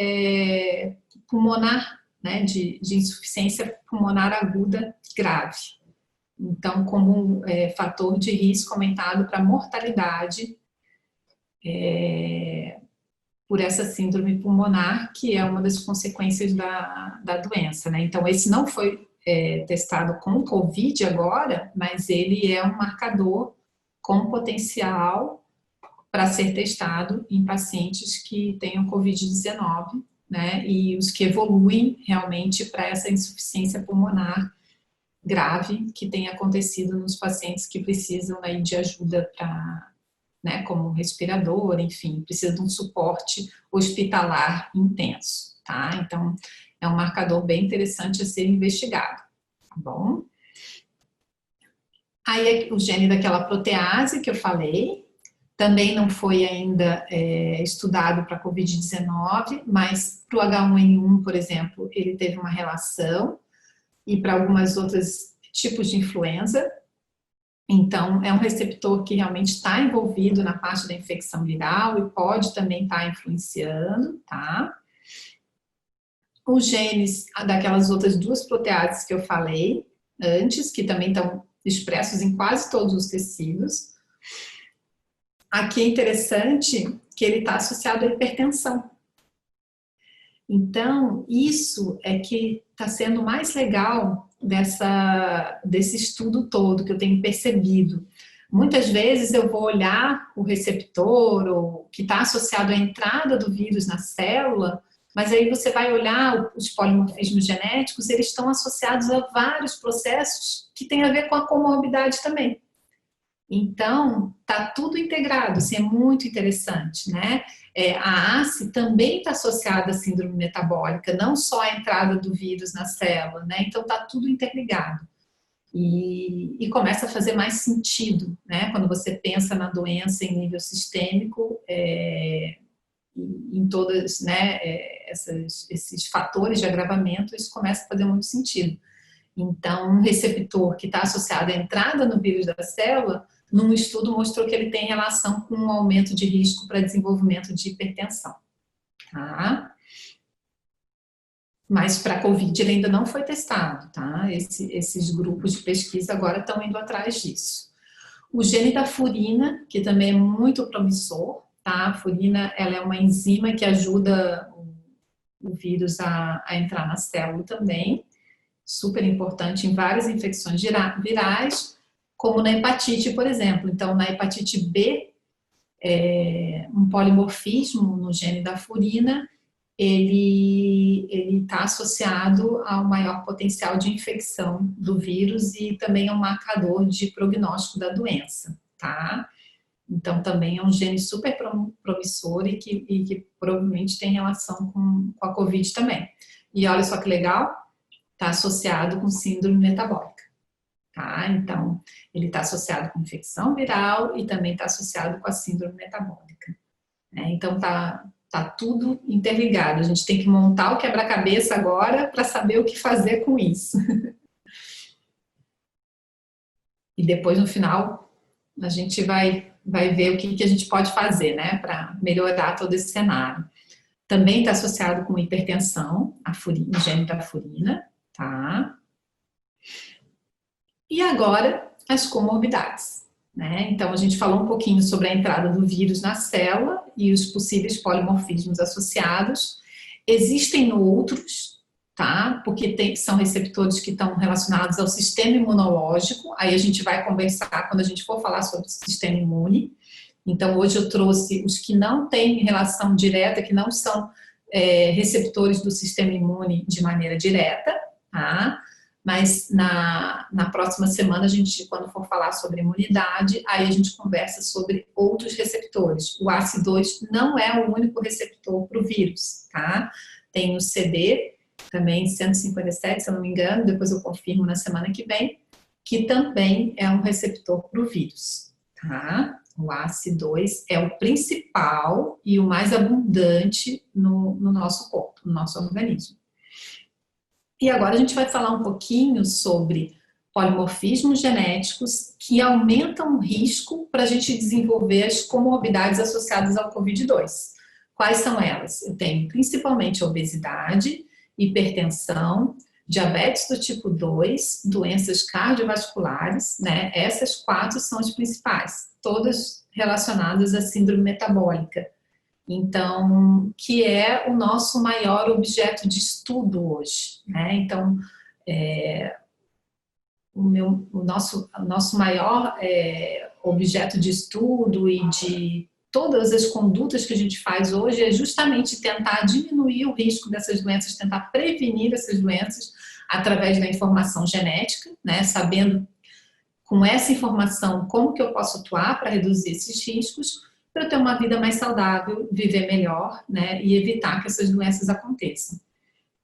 pulmonar, né? De insuficiência pulmonar aguda grave. Então, como fator de risco aumentado para mortalidade por essa síndrome pulmonar, que é uma das consequências da doença, né? Então, esse não foi testado com Covid agora, mas ele é um marcador com potencial para ser testado em pacientes que tenham Covid-19, né? E os que evoluem realmente para essa insuficiência pulmonar grave que tem acontecido nos pacientes que precisam aí de ajuda para, né, como respirador, enfim, precisa de um suporte hospitalar intenso, tá? Então, é um marcador bem interessante a ser investigado, tá bom? Aí, o gene daquela protease que eu falei, também não foi ainda estudado para Covid-19, mas para o H1N1, por exemplo, ele teve uma relação, e para algumas outras tipos de influenza. Então, é um receptor que realmente está envolvido na parte da infecção viral e pode também estar influenciando, tá? Os genes daquelas outras duas proteases que eu falei antes, que também estão expressos em quase todos os tecidos. Aqui é interessante que ele está associado à hipertensão. Então, isso é que está sendo mais legal desse estudo todo que eu tenho percebido. Muitas vezes eu vou olhar o receptor, ou que está associado à entrada do vírus na célula, mas aí você vai olhar os polimorfismos genéticos, eles estão associados a vários processos que têm a ver com a comorbidade também. Então, tá tudo integrado, assim, é muito interessante, né? A ACE também está associada à síndrome metabólica, não só a entrada do vírus na célula, né? Então, tá tudo interligado. E começa a fazer mais sentido, né? Quando você pensa na doença em nível sistêmico, em todas, né, esses fatores de agravamento, isso começa a fazer muito sentido. Então, um receptor que está associado à entrada no vírus da célula, num estudo mostrou que ele tem relação com um aumento de risco para desenvolvimento de hipertensão, tá? Mas para COVID ele ainda não foi testado, tá? Esses grupos de pesquisa agora estão indo atrás disso. O gene da furina, que também é muito promissor, tá? A furina, ela é uma enzima que ajuda o vírus a entrar na célula também, super importante em várias infecções virais, como na hepatite, por exemplo. Então, na hepatite B, um polimorfismo no gene da furina, ele está associado ao maior potencial de infecção do vírus e também é um marcador de prognóstico da doença, tá? Então, também é um gene super promissor e que provavelmente tem relação com a COVID também. E olha só que legal, está associado com síndrome metabólica, tá? Então, ele está associado com infecção viral e também está associado com a síndrome metabólica, né? Então, tá tudo interligado. A gente tem que montar o quebra-cabeça agora para saber o que fazer com isso. E depois, no final, a gente vai ver o que a gente pode fazer, né, para melhorar todo esse cenário. Também está associado com hipertensão, a furina, o gene da furina, tá? E agora, as comorbidades, né? Então, a gente falou um pouquinho sobre a entrada do vírus na célula e os possíveis polimorfismos associados. Existem outros, tá? Porque são receptores que estão relacionados ao sistema imunológico, aí a gente vai conversar quando a gente for falar sobre o sistema imune. Então, hoje eu trouxe os que não têm relação direta, que não são receptores do sistema imune de maneira direta, tá? Mas na próxima semana, a gente, quando for falar sobre imunidade, aí a gente conversa sobre outros receptores. O ACE2 não é o único receptor para o vírus, tá? Tem o CD, também 157, se eu não me engano, depois eu confirmo na semana que vem, que também é um receptor para o vírus, tá? O ACE2 é o principal e o mais abundante no nosso corpo, no nosso organismo. E agora a gente vai falar um pouquinho sobre polimorfismos genéticos que aumentam o risco para a gente desenvolver as comorbidades associadas ao COVID-2. Quais são elas? Eu tenho principalmente obesidade, hipertensão, diabetes do tipo 2, doenças cardiovasculares, né? Essas 4 são as principais, todas relacionadas à síndrome metabólica. Então, que é o nosso maior objeto de estudo hoje, né? Então, o nosso maior objeto de estudo e de todas as condutas que a gente faz hoje é justamente tentar diminuir o risco dessas doenças, tentar prevenir essas doenças através da informação genética, né? Sabendo com essa informação como que eu posso atuar para reduzir esses riscos, para eu ter uma vida mais saudável, viver melhor, né, e evitar que essas doenças aconteçam.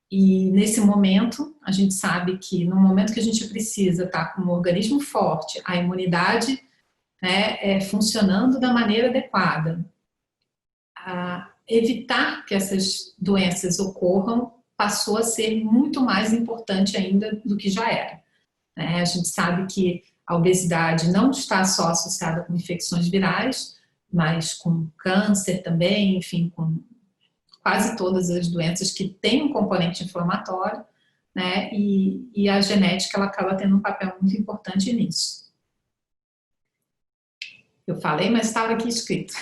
E nesse momento, a gente sabe que no momento que a gente precisa estar com um organismo forte, a imunidade, né, funcionando da maneira adequada, evitar que essas doenças ocorram passou a ser muito mais importante ainda do que já era, né? A gente sabe que a obesidade não está só associada com infecções virais, mas com câncer também, enfim, com quase todas as doenças que têm um componente inflamatório, né? E a genética, ela acaba tendo um papel muito importante nisso. Eu falei, mas estava aqui escrito.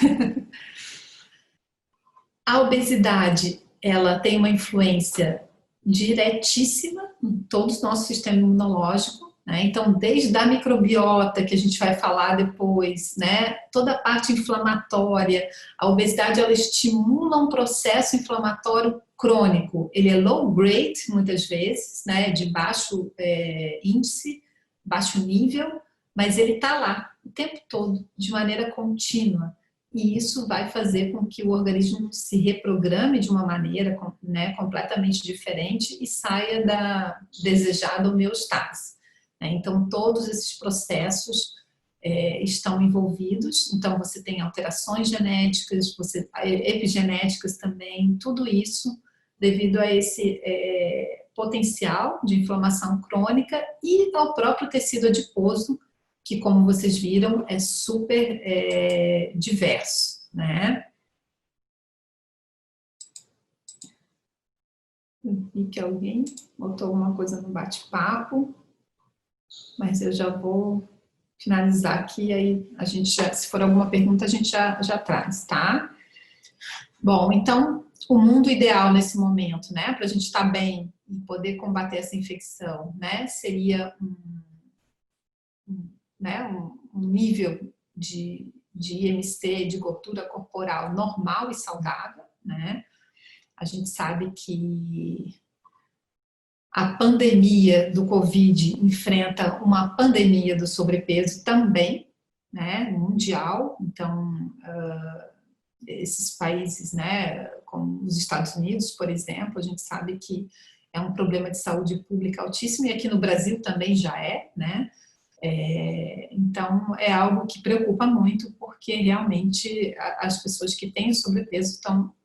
A obesidade, ela tem uma influência diretíssima em todo o nosso sistema imunológico, né? Então, desde a microbiota, que a gente vai falar depois, né? Toda a parte inflamatória, a obesidade, ela estimula um processo inflamatório crônico. Ele é low grade, muitas vezes, né? De baixo índice, baixo nível, mas ele está lá o tempo todo, de maneira contínua. E isso vai fazer com que o organismo se reprograme de uma maneira, né, completamente diferente e saia da desejada homeostase. Então, todos esses processos estão envolvidos. Então, você tem alterações genéticas, epigenéticas também, tudo isso devido a esse potencial de inflamação crônica e ao próprio tecido adiposo, que, como vocês viram, é super diverso, né? Eu vi que alguém botou alguma coisa no bate-papo, mas eu já vou finalizar aqui, aí a gente se for alguma pergunta, a gente já traz, tá? Bom, então, o mundo ideal nesse momento, né, para a gente estar bem e poder combater essa infecção, né, seria um nível de IMC, de gordura corporal normal e saudável, né? A gente sabe que a pandemia do Covid enfrenta uma pandemia do sobrepeso também, né, mundial. Então, esses países, né, como os Estados Unidos, por exemplo, a gente sabe que é um problema de saúde pública altíssimo, e aqui no Brasil também já né? Então, é algo que preocupa muito, porque realmente as pessoas que têm sobrepeso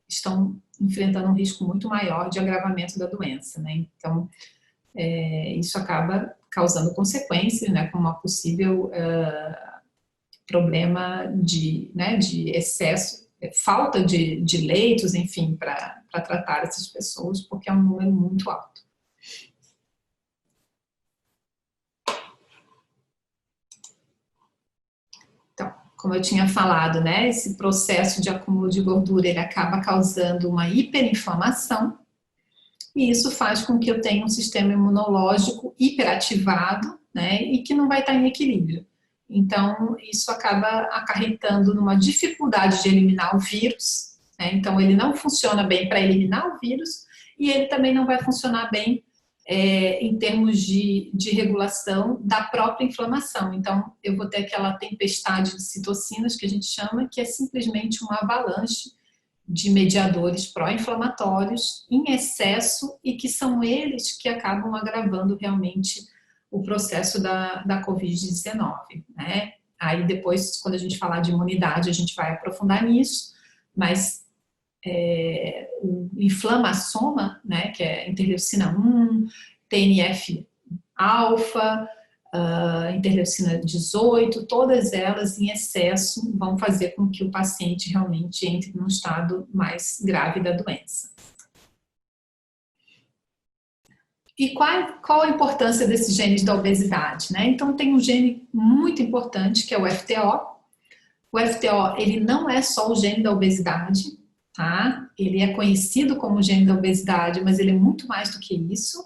estão enfrentando um risco muito maior de agravamento da doença, né? Então, isso acaba causando consequências, né? Como uma possível problema de excesso, falta de leitos, enfim, para tratar essas pessoas, porque é um número muito alto. Então, como eu tinha falado, né, esse processo de acúmulo de gordura, ele acaba causando uma hiperinflamação, e isso faz com que eu tenha um sistema imunológico hiperativado, né, e que não vai estar em equilíbrio. Então, isso acaba acarretando numa dificuldade de eliminar o vírus, né? Então ele não funciona bem para eliminar o vírus, e ele também não vai funcionar bem em termos de regulação da própria inflamação. Então, eu vou ter aquela tempestade de citocinas, que a gente chama, que é simplesmente uma avalanche de mediadores pró-inflamatórios em excesso, e que são eles que acabam agravando realmente o processo da Covid-19, né? Aí depois, quando a gente falar de imunidade, a gente vai aprofundar nisso, mas o inflamassoma, né, que é interleucina 1, TNF-alfa, interleucina 18, todas elas em excesso vão fazer com que o paciente realmente entre num estado mais grave da doença. E qual a importância desses genes da obesidade, né? Então tem um gene muito importante, que é o FTO. O FTO, ele não é só o gene da obesidade, tá? Ele é conhecido como gene da obesidade, mas ele é muito mais do que isso.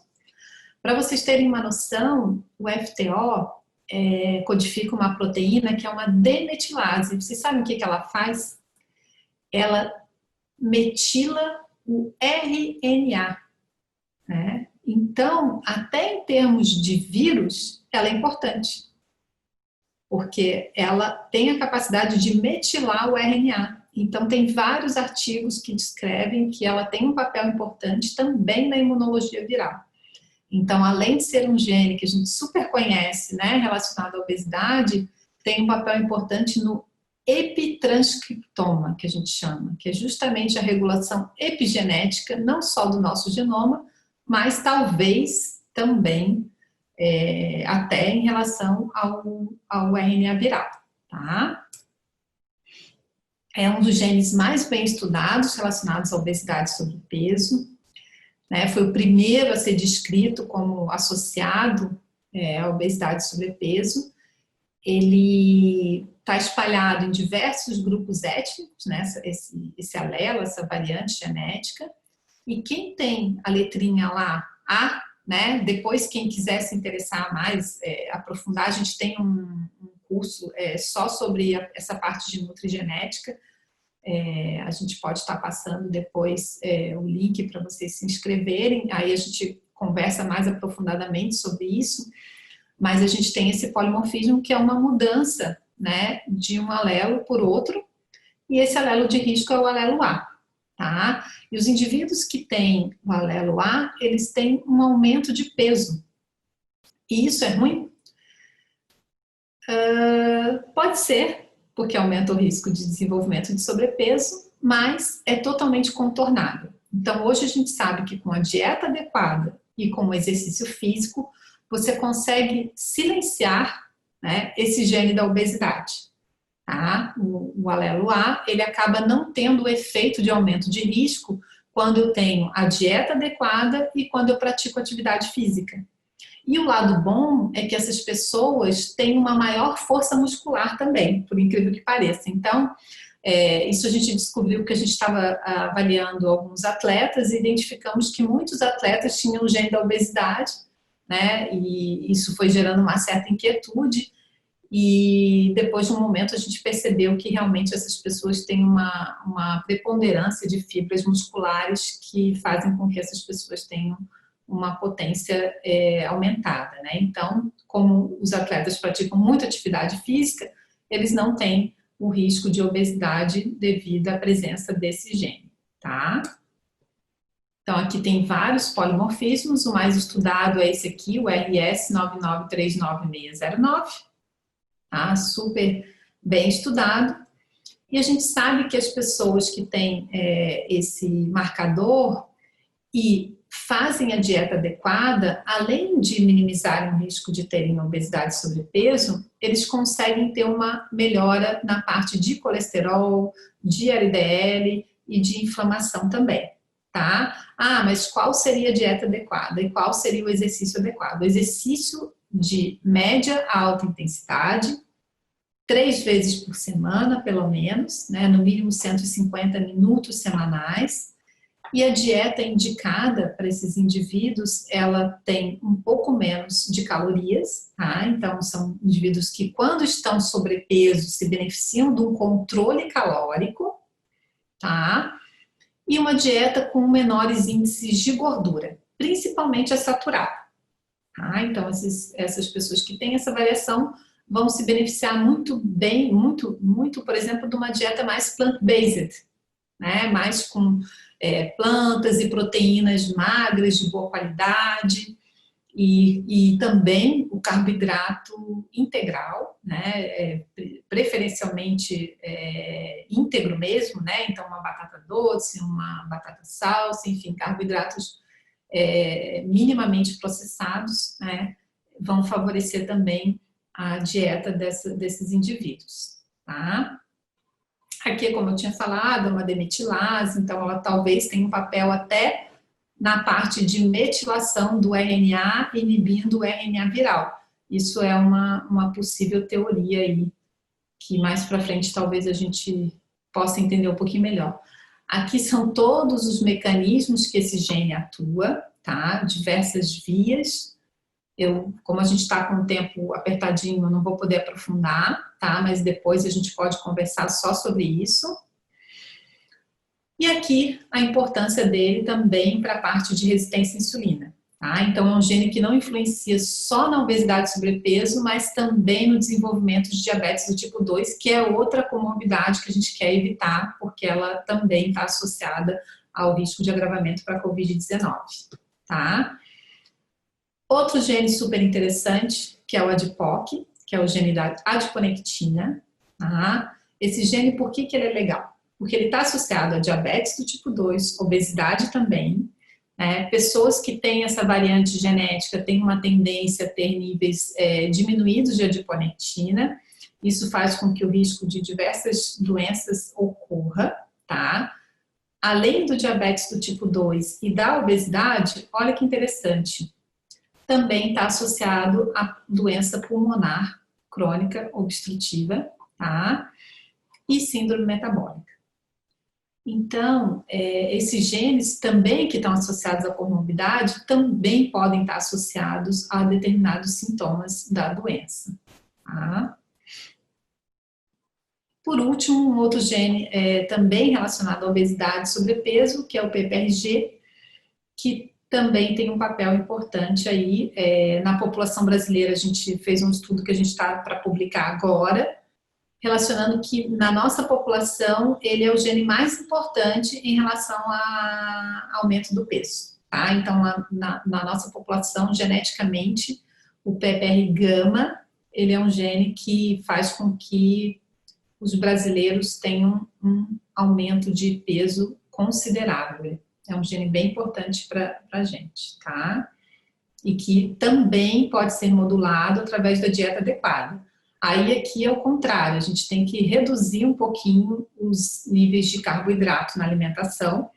Para vocês terem uma noção, o FTO codifica uma proteína que é uma demetilase. Vocês sabem o que ela faz? Ela metila o RNA, né? Então, até em termos de vírus, ela é importante, porque ela tem a capacidade de metilar o RNA. Então, tem vários artigos que descrevem que ela tem um papel importante também na imunologia viral. Então, além de ser um gene que a gente super conhece, né, relacionado à obesidade, tem um papel importante no epitranscriptoma, que a gente chama, que é justamente a regulação epigenética, não só do nosso genoma, mas talvez também até em relação ao RNA viral, tá? É um dos genes mais bem estudados relacionados à obesidade e sobrepeso, né? Foi o primeiro a ser descrito como associado à obesidade e sobrepeso. Ele está espalhado em diversos grupos étnicos, né? Esse alelo, essa variante genética. E quem tem a letrinha lá, A, né? Depois, quem quiser se interessar mais, aprofundar, a gente tem um curso só sobre essa parte de nutrigenética. A gente pode estar passando depois o link para vocês se inscreverem, aí a gente conversa mais aprofundadamente sobre isso, mas a gente tem esse polimorfismo, que é uma mudança, né, de um alelo por outro, e esse alelo de risco é o alelo A. Tá? E os indivíduos que têm o alelo A, eles têm um aumento de peso. E isso é ruim? Pode ser, porque aumenta o risco de desenvolvimento de sobrepeso, mas é totalmente contornável. Então, hoje a gente sabe que com a dieta adequada e com o exercício físico, você consegue silenciar, né, esse gene da obesidade. Tá? O alelo A, ele acaba não tendo o efeito de aumento de risco quando eu tenho a dieta adequada e quando eu pratico atividade física. E o lado bom é que essas pessoas têm uma maior força muscular também, por incrível que pareça. Então, isso a gente descobriu que a gente estava avaliando alguns atletas e identificamos que muitos atletas tinham o gene da obesidade, né? E isso foi gerando uma certa inquietude. E depois de um momento a gente percebeu que realmente essas pessoas têm uma preponderância de fibras musculares que fazem com que essas pessoas tenham uma potência aumentada, né? Então, como os atletas praticam muita atividade física, eles não têm o risco de obesidade devido à presença desse gene, tá? Então, aqui tem vários polimorfismos, o mais estudado é esse aqui, o RS 9939609, tá? Super bem estudado. E a gente sabe que as pessoas que têm esse marcador e fazem a dieta adequada, além de minimizarem o risco de terem obesidade e sobrepeso, eles conseguem ter uma melhora na parte de colesterol, de LDL e de inflamação também, tá? Ah, mas qual seria a dieta adequada e qual seria o exercício adequado? O exercício de média a alta intensidade, 3 vezes por semana, pelo menos, né? No mínimo 150 minutos semanais. E a dieta indicada para esses indivíduos, ela tem um pouco menos de calorias, tá? Então, são indivíduos que, quando estão sobrepeso, se beneficiam de um controle calórico, tá? E uma dieta com menores índices de gordura, principalmente a saturada, tá? Então, essas pessoas que têm essa variação vão se beneficiar muito bem, muito, por exemplo, de uma dieta mais plant-based, né? Mais com plantas e proteínas magras, de boa qualidade, e também o carboidrato integral, né? Preferencialmente íntegro mesmo, né? Então uma batata doce, uma batata salsa, enfim, carboidratos minimamente processados, né? Vão favorecer também a dieta desses indivíduos, tá? Aqui, como eu tinha falado, é uma demetilase, então ela talvez tenha um papel até na parte de metilação do RNA, inibindo o RNA viral. Isso é uma possível teoria aí, que mais para frente talvez a gente possa entender um pouquinho melhor. Aqui são todos os mecanismos que esse gene atua, tá? Diversas vias. Como a gente está com o tempo apertadinho, eu não vou poder aprofundar, tá? Mas depois a gente pode conversar só sobre isso. E aqui a importância dele também para a parte de resistência à insulina, tá? Então é um gene que não influencia só na obesidade e sobrepeso, mas também no desenvolvimento de diabetes do tipo 2, que é outra comorbidade que a gente quer evitar, porque ela também está associada ao risco de agravamento para a Covid-19, tá? Outro gene super interessante, que é o ADPOC, que é o gene da adiponectina. Tá? Esse gene, por que ele é legal? Porque ele está associado a diabetes do tipo 2, obesidade também. Pessoas que têm essa variante genética têm uma tendência a ter níveis diminuídos de adiponectina. Isso faz com que o risco de diversas doenças ocorra, tá? Além do diabetes do tipo 2 e da obesidade, olha que interessante, também está associado à doença pulmonar crônica obstrutiva, tá? E síndrome metabólica. Então, esses genes também que estão associados à comorbidade também podem estar associados a determinados sintomas da doença, tá? Por último, um outro gene também relacionado à obesidade e sobrepeso, que é o PPRG, que também tem um papel importante aí. Na população brasileira, a gente fez um estudo que a gente está para publicar agora, relacionando que na nossa população ele é o gene mais importante em relação ao aumento do peso, tá? Então, na nossa população, geneticamente, o PPR-gama, ele é um gene que faz com que os brasileiros tenham um aumento de peso considerável. É um gene bem importante para a gente, tá? E que também pode ser modulado através da dieta adequada. Aí aqui é o contrário, a gente tem que reduzir um pouquinho os níveis de carboidrato na alimentação.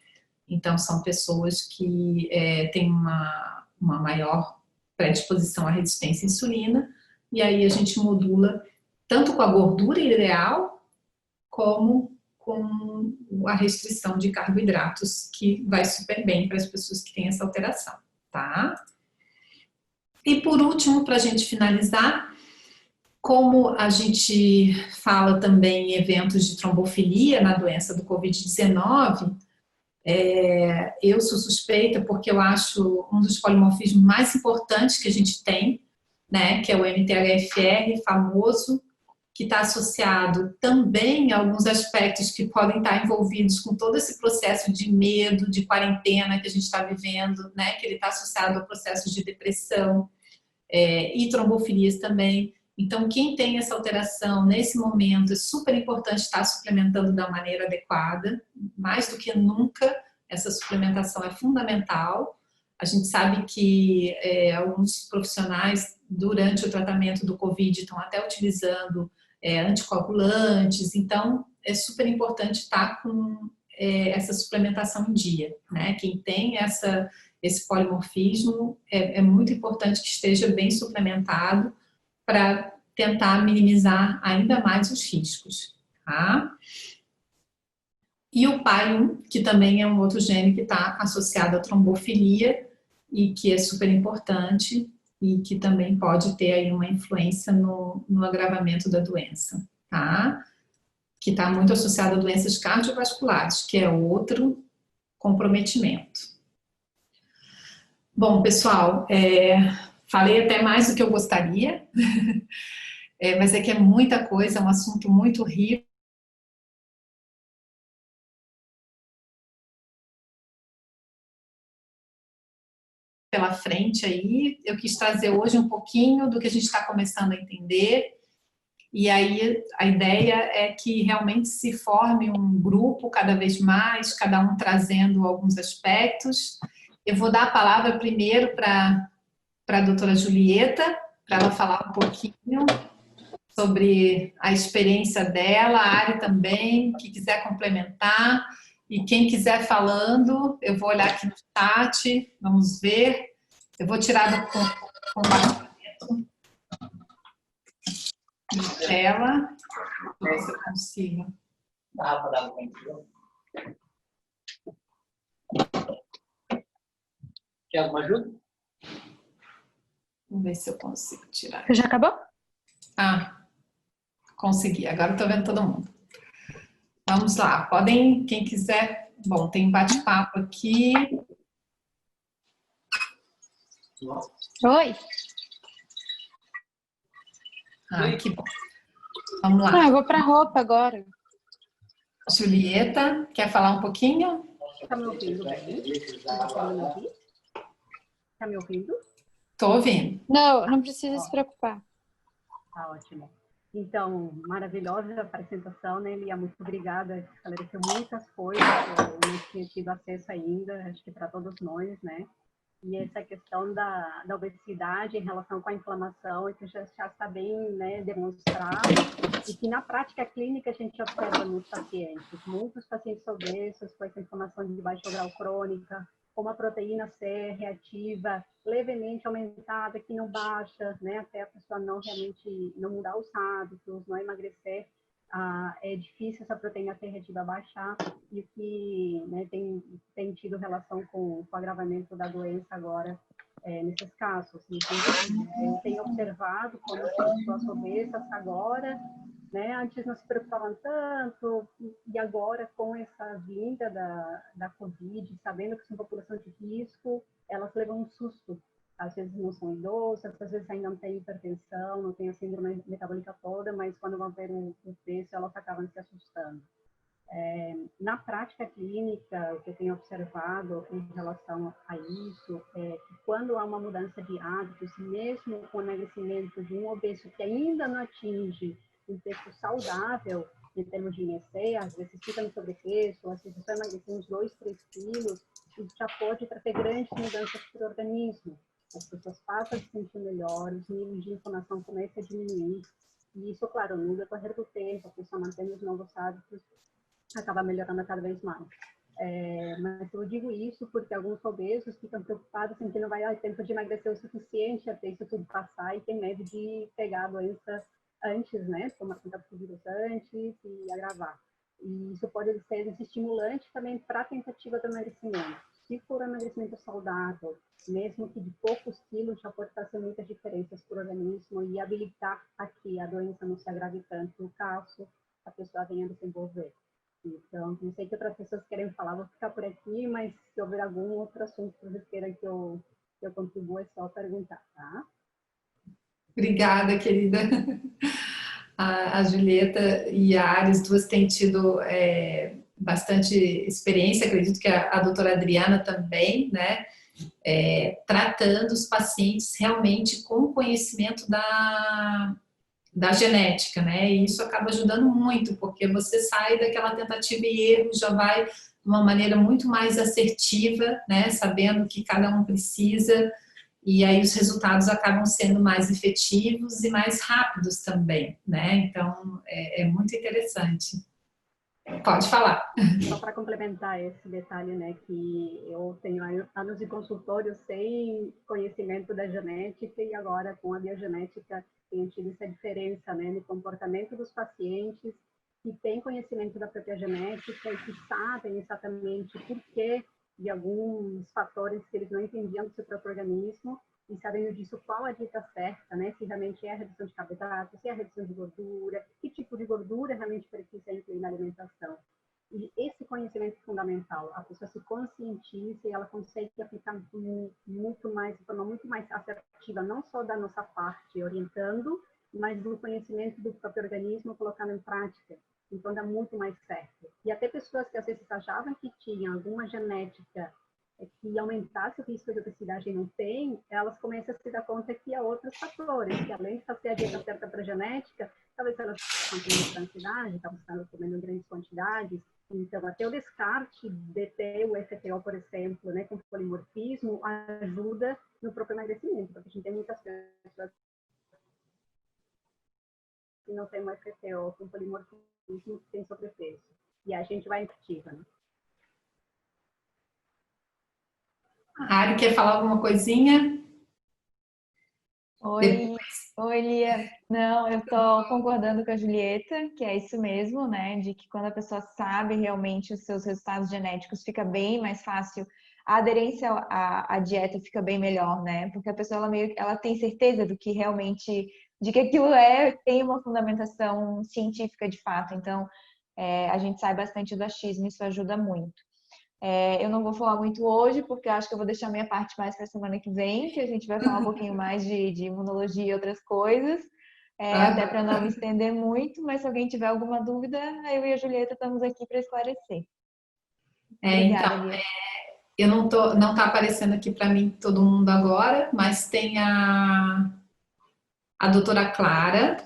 Então, são pessoas que têm uma maior predisposição à resistência à insulina, e aí a gente modula tanto com a gordura ideal, como com a restrição de carboidratos, que vai super bem para as pessoas que têm essa alteração, tá? E por último, para a gente finalizar, como a gente fala também em eventos de trombofilia na doença do Covid-19, eu sou suspeita porque eu acho um dos polimorfismos mais importantes que a gente tem, né, que é o MTHFR famoso, que está associado também a alguns aspectos que podem estar envolvidos com todo esse processo de medo, de quarentena que a gente está vivendo, né, que ele está associado ao processo de depressão e trombofilias também. Então, quem tem essa alteração nesse momento, é super importante estar suplementando da maneira adequada, mais do que nunca, essa suplementação é fundamental. A gente sabe que alguns profissionais, durante o tratamento do Covid, estão até utilizando anticoagulantes, então é super importante estar com essa suplementação em dia, né? Quem tem esse polimorfismo, é muito importante que esteja bem suplementado para tentar minimizar ainda mais os riscos, tá? E o PAI-1, que também é um outro gene que está associado à trombofilia e que é super importante e que também pode ter aí uma influência no agravamento da doença, tá? Que está muito associado a doenças cardiovasculares, que é outro comprometimento. Bom, pessoal, falei até mais do que eu gostaria, mas é que é muita coisa, é um assunto muito rico. Pela frente aí, eu quis trazer hoje um pouquinho do que a gente está começando a entender, e aí a ideia é que realmente se forme um grupo cada vez mais, cada um trazendo alguns aspectos. Eu vou dar a palavra primeiro para a doutora Julieta, para ela falar um pouquinho sobre a experiência dela, a Ari também, que quiser complementar, e quem quiser falando, eu vou olhar aqui no chat, vamos ver. Eu vou tirar do compartilhamento de tela, para ver se eu consigo. Quer alguma ajuda? Vamos ver se eu consigo tirar. Você já acabou? Ah, consegui. Agora estou vendo todo mundo. Vamos lá. Podem, quem quiser... Bom, tem bate-papo aqui. Oi. Ah, que bom. Vamos lá. Ah, eu vou para roupa agora. Julieta, quer falar um pouquinho? Tá me ouvindo bem? Tá me ouvindo? Tá me ouvindo? Estou ouvindo. Não, não precisa se preocupar. Tá ótimo. Então, maravilhosa a apresentação, né, Lia? Muito obrigada. Esclareceu muitas coisas que eu não tinha tido acesso ainda, acho que para todos nós, né? E essa questão da obesidade em relação com a inflamação, que já está bem, né, demonstrado, e que na prática clínica a gente observa nos pacientes. Muitos pacientes obesos com essa inflamação de baixo grau crônica, com a proteína C reativa levemente aumentada, que não baixa, né, até a pessoa não realmente não mudar os hábitos, não emagrecer, é difícil essa proteína C reativa baixar, e o que, né, tem tido relação com o agravamento da doença agora nesses casos. Então, eu tenho observado como as pessoas obesas agora, né, antes não se preocupavam tanto, e agora com essa vinda da Covid, sabendo que são população de risco, elas levam um susto. Às vezes não são idosas, às vezes ainda não têm hipertensão, não têm a síndrome metabólica toda, mas quando vão ver o preço, elas acabam se assustando. Na prática clínica, o que eu tenho observado em relação a isso é que quando há uma mudança de hábitos, mesmo com o emagrecimento de um obeso que ainda não atinge um peso saudável em termos de IMC, às vezes fica no sobrepeso, às vezes só emagrecer uns 2, 3 quilos, isso já pode trazer grandes mudanças para o organismo. As pessoas passam a se sentir melhor, os níveis de inflamação começam a diminuir, e isso, claro, no decorrer do tempo, a pessoa mantendo os novos hábitos, acaba melhorando cada vez mais. Mas eu digo isso porque alguns obesos ficam preocupados em que não vai dar tempo de emagrecer o suficiente até isso tudo passar, e tem medo de pegar a doença antes, né, tomar contato com o vírus antes e agravar. E isso pode ser estimulante também para a tentativa do emagrecimento. Se for um emagrecimento saudável, mesmo que de poucos quilos, já pode fazer muitas diferenças para o organismo e habilitar a que a doença não se agrave tanto, caso a pessoa venha a desenvolver. Então, não sei que outras pessoas querem falar, vou ficar por aqui, mas se houver algum outro assunto que vocês queiram que eu contribua, é só perguntar, tá? Obrigada, querida. A Julieta e a Ares, duas têm tido bastante experiência, acredito que a doutora Adriana também, né? Tratando os pacientes realmente com conhecimento da genética, né? E isso acaba ajudando muito, porque você sai daquela tentativa e erro, já vai de uma maneira muito mais assertiva, né? Sabendo o que cada um precisa, e aí os resultados acabam sendo mais efetivos e mais rápidos também, né? Então, é muito interessante. Pode falar. Só para complementar esse detalhe, né, que eu tenho anos de consultório sem conhecimento da genética e agora com a biogenética tenho tido essa diferença, né, no comportamento dos pacientes que têm conhecimento da própria genética e que sabem exatamente por que de alguns fatores que eles não entendiam do seu próprio organismo e sabendo disso qual a dieta certa, né, se realmente é a redução de carboidratos, se é a redução de gordura, que tipo de gordura realmente precisa incluir na alimentação. E esse conhecimento fundamental, a pessoa se conscientiza e ela consegue aplicar muito mais, de forma muito mais assertiva, não só da nossa parte orientando, mas do conhecimento do próprio organismo colocando em prática. Então dá muito mais certo. E até pessoas que às vezes achavam que tinham alguma genética que aumentasse o risco de obesidade e não tem, elas começam a se dar conta que há outros fatores, que além de fazer a dieta certa para a genética, talvez elas estão tendo ansiedade, estão comendo em grandes quantidades. Então, até o descarte de ter o FTO, por exemplo, né, com polimorfismo, ajuda no próprio emagrecimento, porque a gente tem muitas pessoas que não tem um FTO com polimorfismo, que tem sobrepeso. E a gente vai ativa, né? A Ari quer falar alguma coisinha? Oi, oi, Lia. Não, eu tô concordando com a Julieta, que é isso mesmo, né? De que quando a pessoa sabe realmente os seus resultados genéticos, fica bem mais fácil. A aderência à dieta fica bem melhor, né? Porque a pessoa ela tem certeza do que realmente, de que aquilo tem uma fundamentação científica de fato. Então, a gente sai bastante do achismo, isso ajuda muito. Eu não vou falar muito hoje, porque acho que eu vou deixar minha parte mais para a semana que vem, que a gente vai falar um pouquinho mais de imunologia e outras coisas, até para não me estender muito, mas se alguém tiver alguma dúvida, eu e a Julieta estamos aqui para esclarecer. Obrigada, Então, Lia. eu não tá aparecendo aqui para mim todo mundo agora, mas tem a doutora Clara,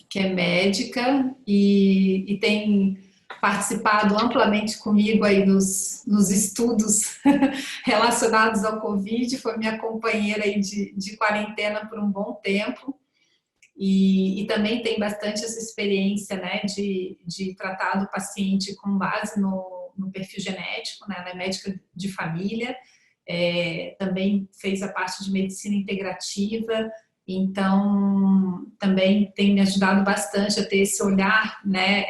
que é médica e tem participado amplamente comigo aí nos estudos relacionados ao Covid, foi minha companheira aí de quarentena por um bom tempo. E também tem bastante essa experiência, né, de tratar do paciente com base no perfil genético, né, ela é médica de família, também fez a parte de medicina integrativa, então também tem me ajudado bastante a ter esse olhar, né,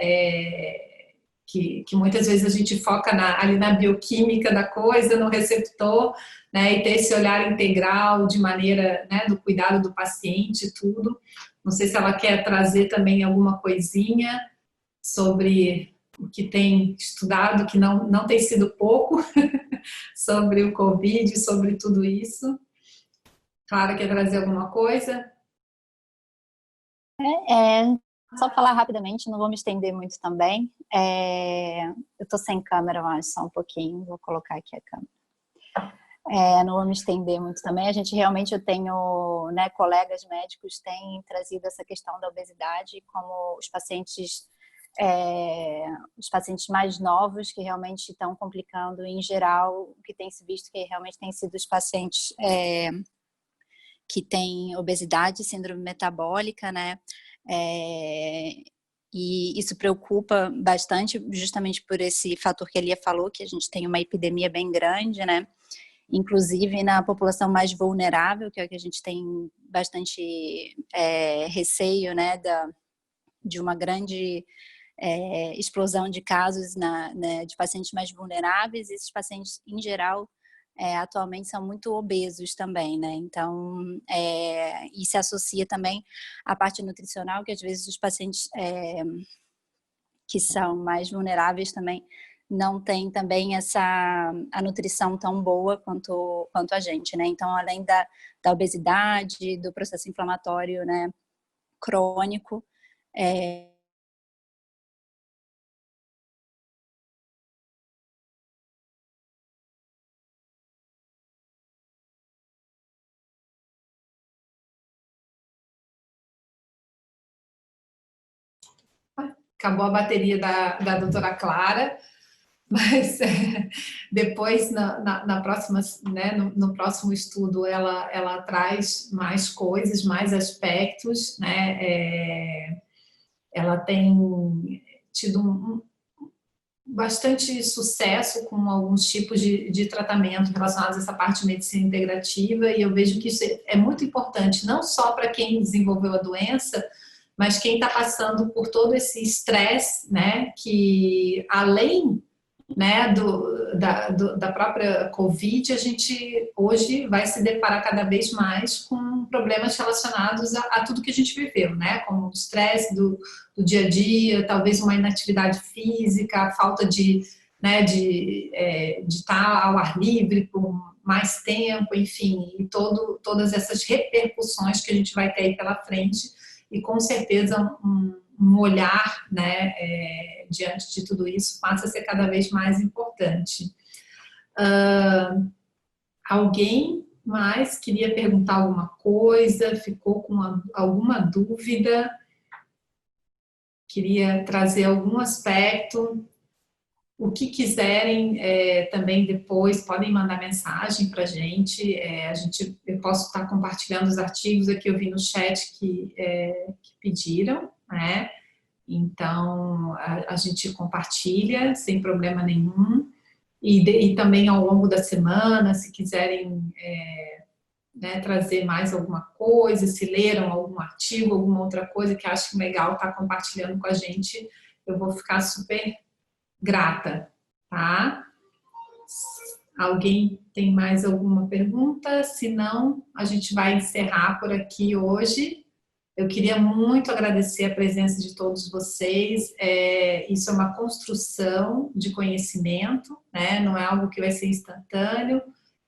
que muitas vezes a gente foca ali na bioquímica da coisa, no receptor, né, e ter esse olhar integral de maneira, né, do cuidado do paciente, tudo. Não sei se ela quer trazer também alguma coisinha sobre o que tem estudado, que não tem sido pouco, sobre o Covid, sobre tudo isso. Clara, quer trazer alguma coisa? Só falar rapidamente, não vou me estender muito também. Eu estou sem câmera, eu acho, só um pouquinho. Vou colocar aqui a câmera. Não vou me estender muito também. Eu tenho, né, colegas médicos têm trazido essa questão da obesidade como os pacientes mais novos que realmente estão complicando, em geral, o que tem se visto que realmente tem sido os pacientes que têm obesidade, síndrome metabólica, né? E isso preocupa bastante, justamente por esse fator que a Lia falou, que a gente tem uma epidemia bem grande, né? Inclusive na população mais vulnerável, que é o que a gente tem bastante receio, né, de uma grande explosão de casos né, de pacientes mais vulneráveis. Esses pacientes, em geral, atualmente são muito obesos também, né? Então, e se associa também à parte nutricional, que às vezes os pacientes que são mais vulneráveis também não têm também a nutrição tão boa quanto a gente, né? Então, além da obesidade, do processo inflamatório, né, crônico, acabou a bateria da doutora Clara, mas depois, na próxima, né, no próximo estudo, ela traz mais coisas, mais aspectos, né? Ela tem tido bastante sucesso com alguns tipos de tratamento relacionados a essa parte de medicina integrativa, e eu vejo que isso é muito importante, não só para quem desenvolveu a doença, mas quem está passando por todo esse estresse, né, que além, né, da própria Covid, a gente hoje vai se deparar cada vez mais com problemas relacionados a tudo que a gente viveu, né, como o estresse do dia a dia, talvez uma inatividade física, a falta de estar ao ar livre por mais tempo, enfim, e todas essas repercussões que a gente vai ter aí pela frente, e com certeza um olhar, né, diante de tudo isso passa a ser cada vez mais importante. Alguém mais queria perguntar alguma coisa? Ficou com alguma dúvida? Queria trazer algum aspecto? O que quiserem também depois, podem mandar mensagem para a gente. Eu posso estar compartilhando os artigos aqui, eu vi no chat que pediram, né? Então, a gente compartilha sem problema nenhum. E também ao longo da semana, se quiserem né, trazer mais alguma coisa, se leram algum artigo, alguma outra coisa que acham legal estar compartilhando com a gente, eu vou ficar super grata, tá? Alguém tem mais alguma pergunta? Se não, a gente vai encerrar por aqui hoje. Eu queria muito agradecer a presença de todos vocês. Isso é uma construção de conhecimento, né? Não é algo que vai ser instantâneo,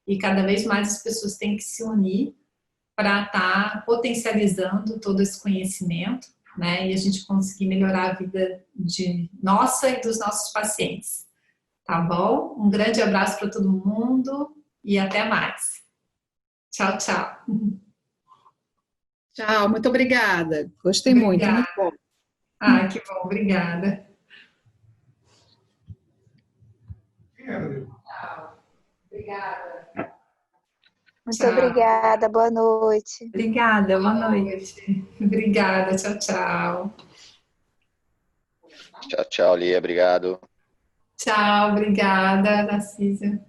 e cada vez mais as pessoas têm que se unir para estar potencializando todo esse conhecimento, né? E a gente conseguir melhorar a vida nossa e dos nossos pacientes. Tá bom? Um grande abraço para todo mundo e até mais. Tchau, tchau. Tchau, muito obrigada. Gostei Obrigada. muito bom. Ah, que bom, obrigada. Tchau. Obrigada. Muito Tchau. obrigada, boa noite. Obrigada, boa noite. Obrigada, tchau, tchau. Tchau, tchau, Lia, obrigado. Tchau, obrigada, Narcisa.